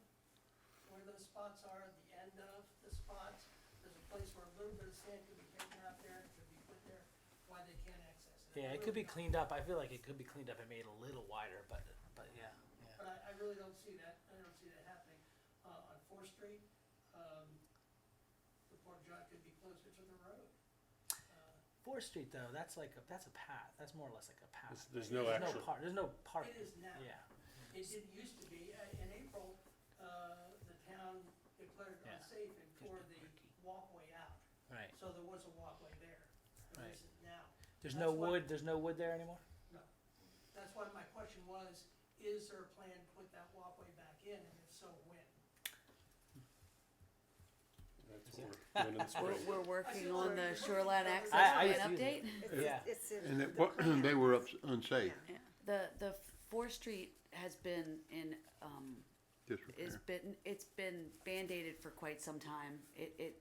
where those spots are, at the end of the spots, there's a place where a little bit of sand could be taken out there, it could be put there, why they can't access it. Yeah, it could be cleaned up. I feel like it could be cleaned up and made a little wider, but yeah. But I really don't see that, I don't see that happening. On Fourth Street, the Port John could be closer to the road. 4th Street though, that's a path. That's more or less like a path. There's no actual. There's no parking. It is now. Yeah. It didn't used to be. In April, the town declared it Yeah. unsafe and tore the walkway out. Right. So there was a walkway there. There Right. isn't now. There's That's no why- wood. There's no wood there anymore. No. That's why my question was, is there a plan to put that walkway back in, and if so, when? That's what we're doing in the spring. We're working on the shoreline access I plan see update. Yeah. It's in And the it, they were unsafe, The Fourth Street has been in, disrepair. it's been band-aided for quite some time. It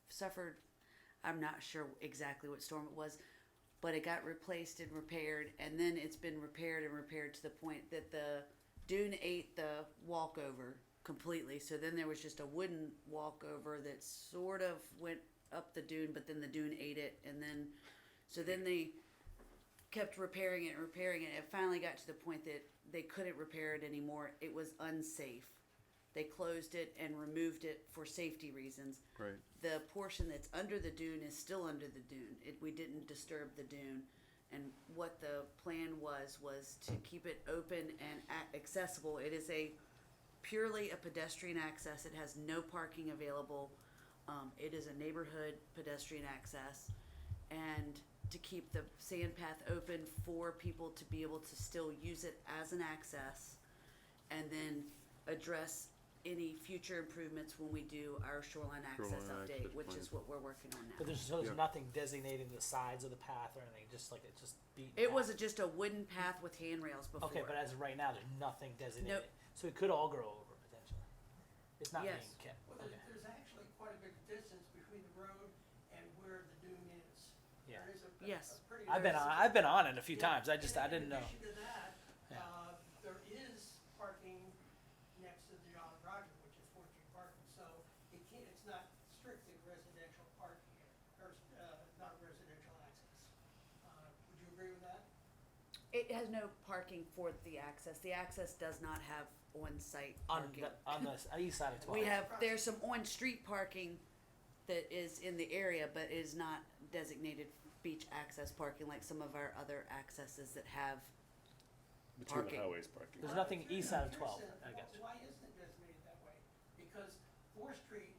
suffered, I'm not sure exactly what storm it was, but it got replaced and repaired, and then it's been repaired and repaired to the point that the dune ate the walkover completely. So then there was just a wooden walkover that sort of went up the dune, but then the dune ate it, and then they kept repairing it and repairing it. It finally got to the point that they couldn't repair it anymore. It was unsafe. They closed it and removed it for safety reasons. Right. The portion that's under the dune is still under the dune. We didn't disturb the dune. And what the plan was to keep it open and accessible. It is purely a pedestrian access. It has no parking available. It is a neighborhood pedestrian access. And to keep the sand path open for people to be able to still use it as an access, and then address any future improvements when we do our shoreline access Shoreline update, access which plan. is what we're working on But now. there's Yeah. nothing designating the sides of the path or anything. Just like it's just beat. It was just a wooden path with handrails before. Okay, but as of right now, there's nothing designated. Nope. So it could all grow over potentially. It's not Yes. being kept. Well, Okay. there's actually quite a big distance between the road and where the dune is. Yeah. There is a Yes. pretty I've been on it a few times. I didn't know. In addition to that, Yeah. there is parking next to the Jolly Roger, which is 4th Street parking, so it's not strictly residential parking here, or, not residential access. Would you agree with that? It has no parking for the access. The access does not have on-site parking. On the east side of 12. There's some on-street parking that is in the area, but is not designated beach access parking like some of our other accesses that have. Between Parking. the highways parking. There's nothing east side of 12, Here's the- I guess. Why isn't it designated that way? Because 4th Street,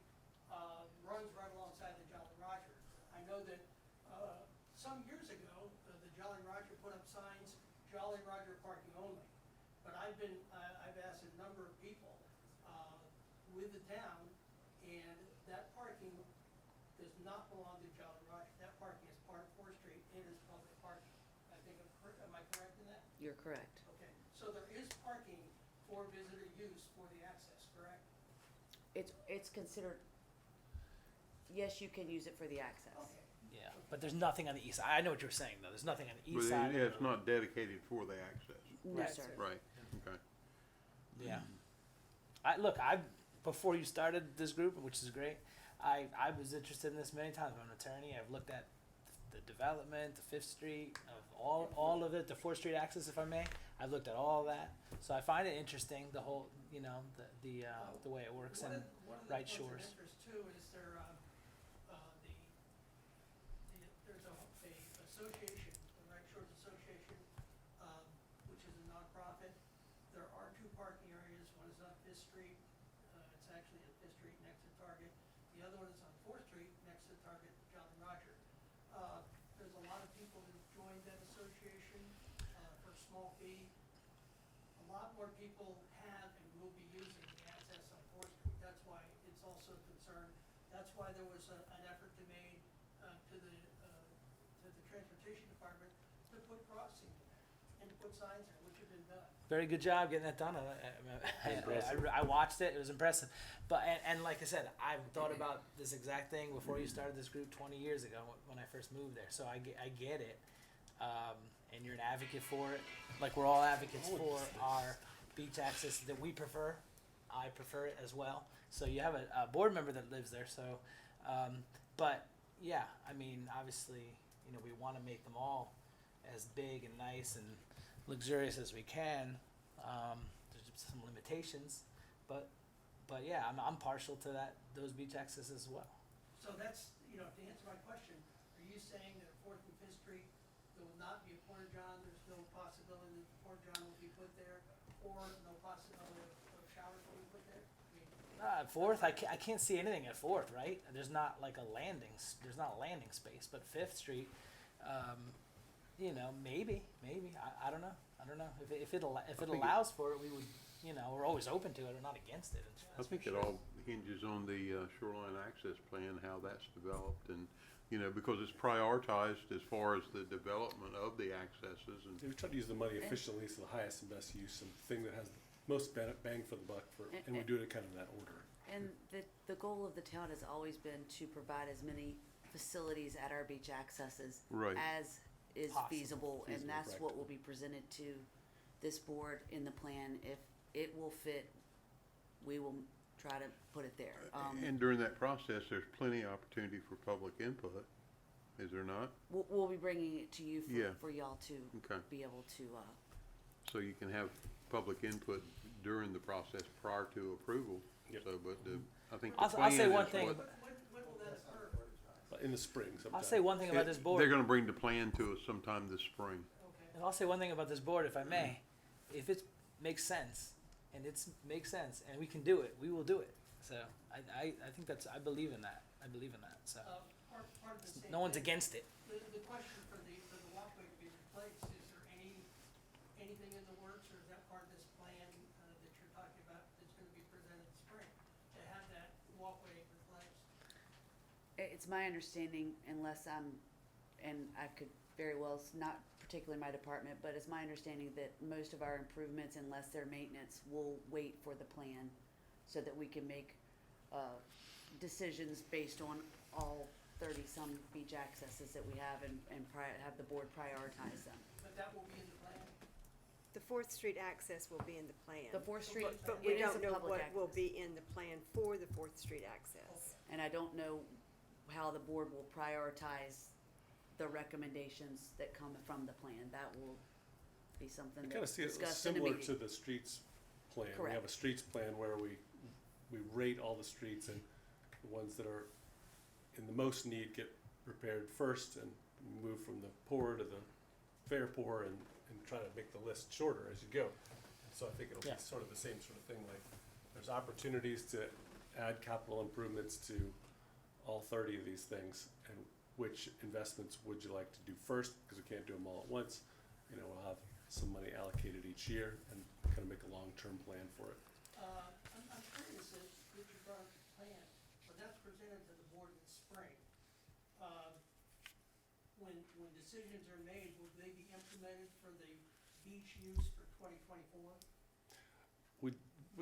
runs right alongside the Jolly Roger. I know that, some years ago, the Jolly Roger put up signs, Jolly Roger parking only. But I've asked a number of people, with the town, and that parking does not belong to Jolly Roger. That parking is part of 4th Street, and is public parking. I think, am I correct in that? You're correct. Okay, so there is parking for visitor use for the access, correct? It's considered, yes, you can use it for the access. Okay. Yeah, but there's nothing on the east side. I know what you're saying though. There's nothing on the But east side. yeah, it's not dedicated for the access. No, Right. sir. Right, okay. Yeah. Before you started this group, which is great, I was interested in this many times. I'm an attorney. I've looked at the development, the 5th Street, of all of it, the 4th Street access, if I may. I've looked at all that. So I find it interesting, the whole, the way it works One in of the right points of shores. interest too is there's a association, the Right Shores Association, which is a nonprofit. There are 2 parking areas, one is on 5th Street, it's actually at 5th Street next to Target. The other one is on 4th Street next to Target, Jolly Roger. There's a lot of people who've joined that association, for a small fee. A lot more people have and will be using there was an effort to made, to the transportation department to put crossing and to put signs there, which have been done. Very good job getting that done. I watched it. It was impressive. But and like I said, I've thought about this exact thing before you started this group 20 years ago when I first moved there. So I get it. And you're an advocate for it. Like we're all advocates for our beach access that we prefer. I prefer it as well. So you have a board member that lives there. So, but yeah, I mean, obviously, you know, we want to make them all as big and nice and luxurious as we can. There's some limitations, but yeah, I'm partial to those beach access as well. So that's, you know, to answer my question, are you saying that at Fourth and Fifth Street, there will not be a porta john, there's no possibility that the porta john will be put there, or no possibility of showers will be put there? I mean, Fourth, I can't see anything at Fourth, right? There's not like a there's not a landing space, but Fifth Street, you know, maybe, I don't know. If it allows for it, we would, you know, we're always open to it. We're not against it. I think it all hinges on the shoreline access plan, how that's developed, and, you know, because it's prioritized as far as the development of the accesses, and We try to use the money efficiently, so the highest and best use, and the thing that has the most bang for the buck, and we do it kind of in that order. And the goal of the town has always been to provide as many facilities at our beach accesses Right. as is feasible, and Feasible, that's correct. what will be presented to this board in the plan. If it will fit, we will try to put it there. and during that process, there's plenty of opportunity for public input, is there not? We'll be bringing it to you Yeah. for y'all to Okay. be able to, So you can have public input during the process prior to approval. Yep. So, but I think the I'll plan say one is thing. what- when will that occur? In the spring sometime. I'll say one thing about this board. They're gonna bring the plan to us sometime this spring. Okay. And I'll say one thing about this board, if I may. If it makes sense, and makes sense, and we can do it, we will do it. So I think I believe in that. So Part of the same no one's thing, against it. the question for the walkway to be replaced, is there anything in the works, or is that part of this plan, that you're talking about, that's gonna be presented in spring, to have that walkway replaced? it's my understanding, unless and I could very well, not particularly my department, but it's my understanding that most of our improvements, unless they're maintenance, will wait for the plan so that we can make decisions based on all 30-some beach accesses that we have and have the board prioritize them. But that will be in the plan? The Fourth Street access will be in the plan. The Fourth Street, But it we is don't a know public what will access. be in the plan for the Fourth Street access. And I don't know how the board will prioritize the recommendations that come from the plan. That will be something I kind of that's see it discussed in a similar meeting. to the streets plan. We have a Correct. streets plan where we rate all the streets, and the ones that are in the most need get repaired first, and move from the poor to the fair poor, and try to make the list shorter as you go. So I think it'll Yeah. be sort of the same sort of thing, like there's opportunities to add capital improvements to all 30 of these things, and which investments would you like to do first, because we can't do them all at once. You know, we'll have some money allocated each year and kind of make a long-term plan for it. I'm curious that you brought up the plan, but that's presented to the board in the spring. When decisions are made, will they be implemented for the beach use for 2024?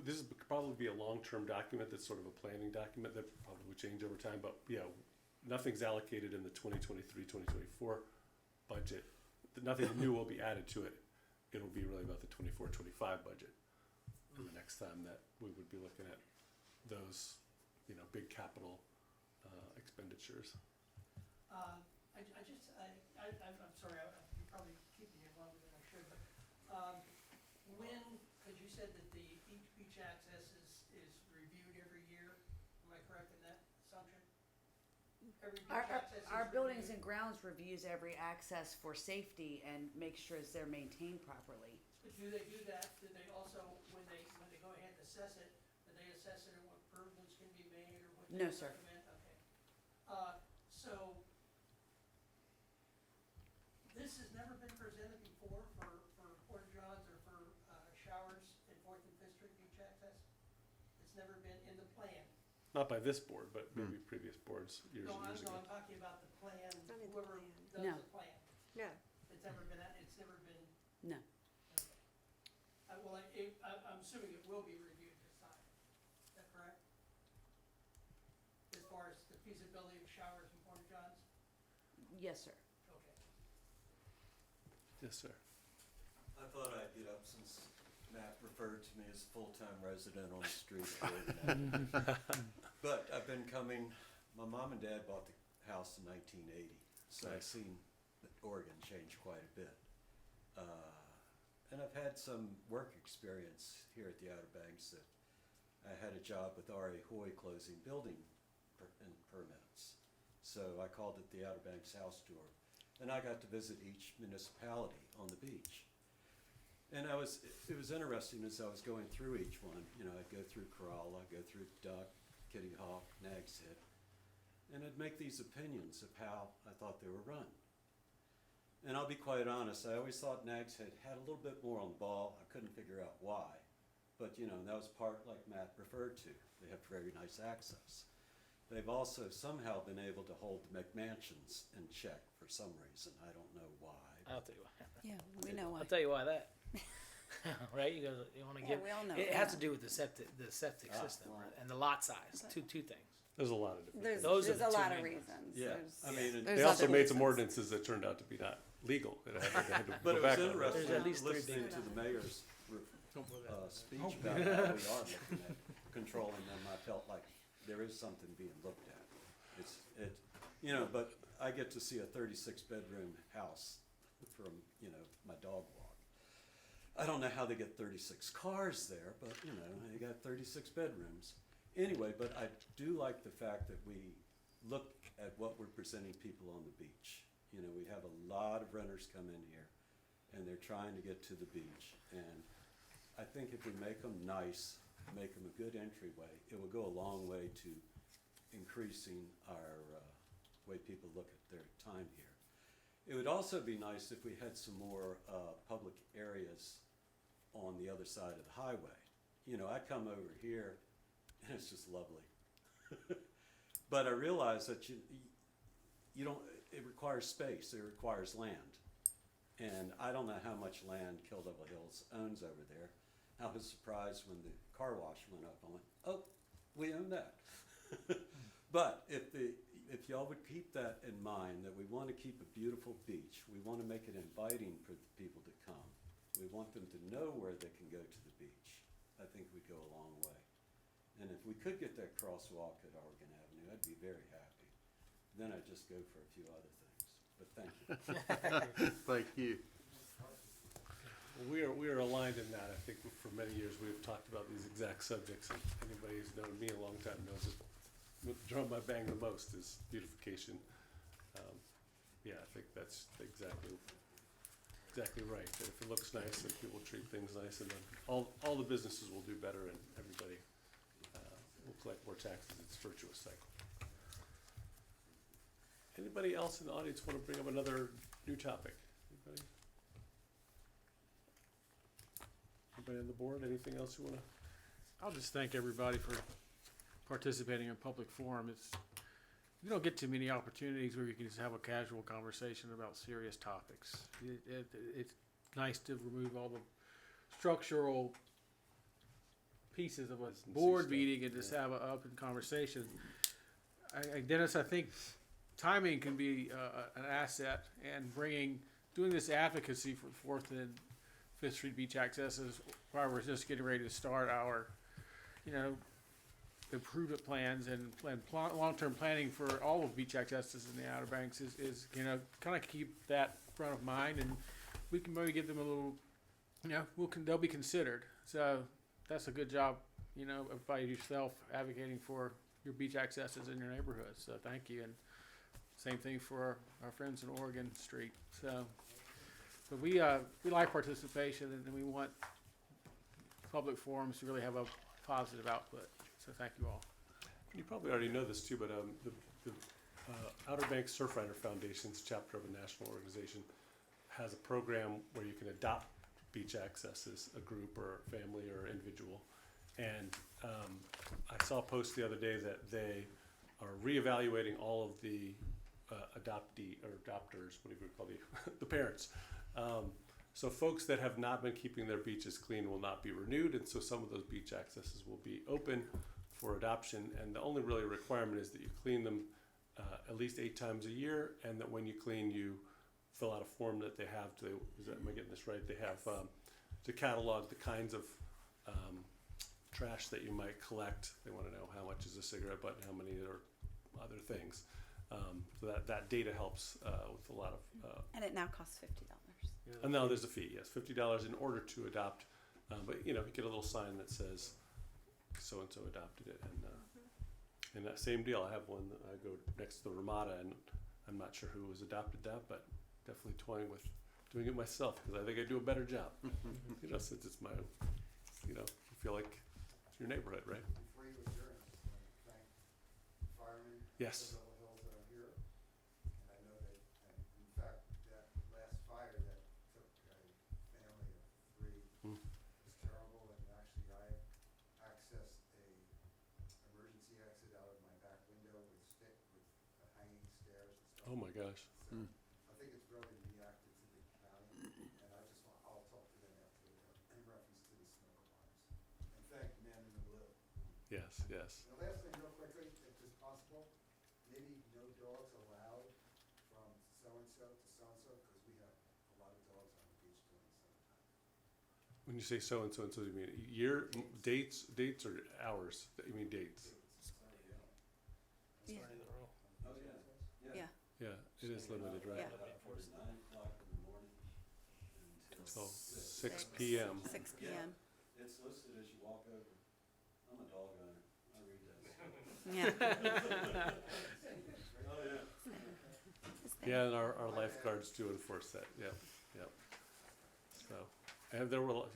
This would probably be a long-term document that's sort of a planning document that probably would change over time, but yeah, nothing's allocated in the 2023-2024 budget. Nothing new will be added to it. It'll be really about the 24-25 budget for the next time that we would be looking at those, you know, big capital expenditures. I'm sorry, you're probably keeping it longer than I should, but, because you said that each beach access is reviewed every year, am I correct in that assumption? Every beach access is Our buildings reviewed? and grounds reviews every access for safety and make sure they're maintained properly. But do they do that, do they also, when they go ahead and assess it, do they assess it and what improvements can be made, or what they No, sir. recommend? Okay. So, this has never been presented before for porta johns or for showers in Fourth and Fifth Street beach access? It's never been in the plan? not by this board, but maybe previous boards years No, and years ago. I'm talking about the plan, Not in the whoever plan. does No. the plan. No, It's never been, it's never been, No. well, I'm assuming it will be reviewed this time. Is that correct? As far as the feasibility of showers and porta johns? Yes, sir. Okay. Yes, sir. I thought I'd get up since Matt referred to me as a full-time resident on the street of Oregon Avenue. But I've been coming, my mom and dad bought the house in 1980, so I've Nice. seen Oregon change quite a bit. And I've had some work experience here at the Outer Banks that I had a job with R.A. Hoy closing building permits. So I called it the Outer Banks House Tour. And I got to visit each municipality on the beach. And it was interesting as I was going through each one. You know, I'd go through Corolla, I'd go through Duck, Kitty Hawk, Nag's Head, and I'd make these opinions of how I thought they were run. And I'll be quite honest, I always thought Nag's Head had a little bit more on the ball. I couldn't figure out why. But, you know, that was part like Matt referred to. They have very nice access. They've also somehow been able to hold the McMansions in check for some reason. I don't know why. I'll tell you why. Yeah, we know why. I'll tell you why that. Right? You guys, you want to Yeah, give. we all know It has to that. do with the septic Ah, system well. and the lot size. Two things. There's a lot of different There's, things. Those are there's the a two lot of main ones. reasons. Yeah, There's- I mean, and- there's They also other made some reasons. ordinances that turned out to be not legal. They had to But go it back was on those. interesting There's at least three listening big to the mayor's Don't blow that. speech about how we are looking at controlling them. I felt like there is something being looked at. You know, but I get to see a 36-bedroom house from, you know, my dog walk. I don't know how they get 36 cars there, but, you know, they got 36 bedrooms. Anyway, but I do like the fact that we look at what we're presenting people on the beach. You know, we have a lot of renters come in here, and they're trying to get to the beach. And I think if we make them nice, make them a good entryway, it will go a long way to increasing our way people look at their time here. It would also be nice if we had some more public areas on the other side of the highway. You know, I come over here, and it's just lovely. But I realize that you don't, it requires space, it requires land. And I don't know how much land Kill Devil Hills owns over there. I was surprised when the car wash went up. I went, oh, we own that. But if y'all would keep that in mind, that we want to keep a beautiful beach, we want to make it inviting for the people to come. We want them to know where they can go to the beach. I think we'd go a long way. And if we could get that crosswalk at Oregon Avenue, I'd be very happy. Then I'd just go for a few other things. But thank you. Thank you. Well, we are aligned in that. I think for many years we've talked about these exact subjects, and anybody who's known me a long time knows that what the drum I bang the most is beautification. Yeah, I think that's exactly right. That if it looks nice, and people treat things nice, and then all the businesses will do better, and everybody will collect more taxes. It's a virtuous cycle. Anybody else in the audience want to bring up another new topic? Anybody? Anybody on the board? Anything else you want to? I'll just thank everybody for participating in public forum. You don't get too many opportunities where you can just have a casual conversation about serious topics. It's nice to remove all the structural pieces of a board stuff, meeting and just have an open conversation. Dennis, I think timing can be an asset, and doing this advocacy for Fourth and Fifth Street beach accesses while we're just getting ready to start our, improvement plans and long-term planning for all of beach accesses in the Outer Banks is kind of keep that front of mind, and we can maybe give them a little, they'll be considered. So that's a good job, by yourself advocating for your beach accesses in your neighborhood. So thank you, and same thing for our friends in Oregon Street. So we like participation, and we want public forums to really have a positive output. So thank you all. You probably already know this too, but the Outer Banks Surfrider Foundation's chapter of a national organization has a program where you can adopt beach access as a group or family or individual, And I saw a post the other day that they are reevaluating all of the adoptee or adopters, whatever you call the parents. So folks that have not been keeping their beaches clean will not be renewed, and so some of those beach accesses will be open for adoption. And the only really requirement is that you clean them at least 8 times a year, and that when you clean, you fill out a form that they have to. Am I getting this right? They have to catalog the kinds of trash that you might collect. They want to know how much is a cigarette butt and how many are other things. So that data helps with a lot of. And it now costs $50. And now there's a fee, yes, $50 in order to adopt. But you get a little sign that says so and so adopted it, and that same deal. I have one that I go next to the Ramada, and I'm not sure who has adopted that, but definitely toying with doing it myself because I think I do a better job. Since it's my, you feel like it's your neighborhood, right? Before you adjourn, I just want to thank firemen. Yes. Of Double Hills that are here. And I know that, in fact, that last fire that took a family of 3 was terrible. And actually, I accessed a emergency exit out of my back window with hanging stairs and stuff. Oh my gosh. So I think it's really reacted to the county, and I'll talk to them after in reference to the smoke alarms. And thank Men in the Blue. Yes, yes. The last thing real quickly, if it's possible, maybe no dogs allowed from so-and-so to so-and-so, because we have a lot of dogs on the beach during the summertime. When you say so and so, you mean year, dates or hours? You mean dates? Yeah. Oh, yeah. Yeah. Yeah, it is limited, right? Yeah. From 9 o'clock in the morning until Till 6 p.m. 6 p.m. It's listed as you walk over. I'm a dog owner. I read that. Yeah. Oh, yeah. Yeah, and our lifeguards do enforce that. Yep, yep. So, and there were a lot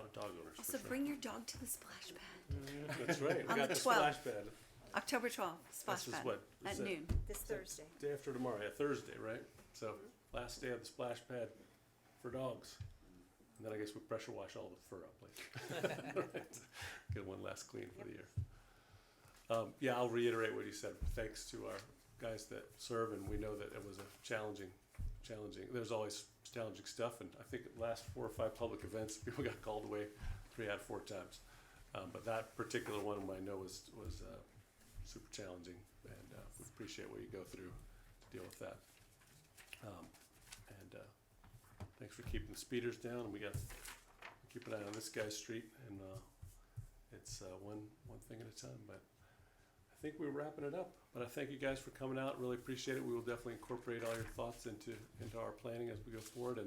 of dog owners. Also, for sure. bring your dog to the splash pad. That's right. We On got the the 12th. splash pad. October 12th, splash This is pad what? at Is that noon. This Thursday. Day after tomorrow, yeah, Thursday, right? So last day of the splash pad for dogs. And then I guess we pressure wash all the fur up later. Right. Get one last clean for the year. Yeah, I'll reiterate what you said. Thanks to our guys that serve, and we know that it was a challenging. There's always challenging stuff, and I think the last 4 or 5 public events, people got called away 3 out of 4 times. But that particular one I know was super challenging, and we appreciate what you go through to deal with that. And thanks for keeping the speeders down. We got keep an eye on this guy's street, and it's one thing at a time. But I think we're wrapping it up. But I thank you guys for coming out. Really appreciate it. We will definitely incorporate all your thoughts into our planning as we go forward.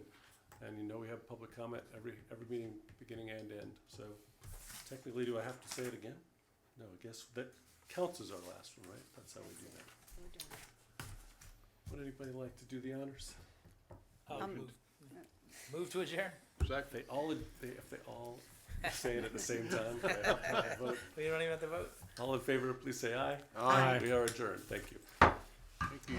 And we have public comment every meeting, beginning and end. So technically, do I have to say it again? No, I guess that counts as our last one, right? That's how we do that. We're done. Would anybody like to do the honors? Move to adjourn. Second. If they all say it at the same time, they have to vote. We don't even have to vote. All in favor, please say aye. Aye. We are adjourned. Thank you. Thank you.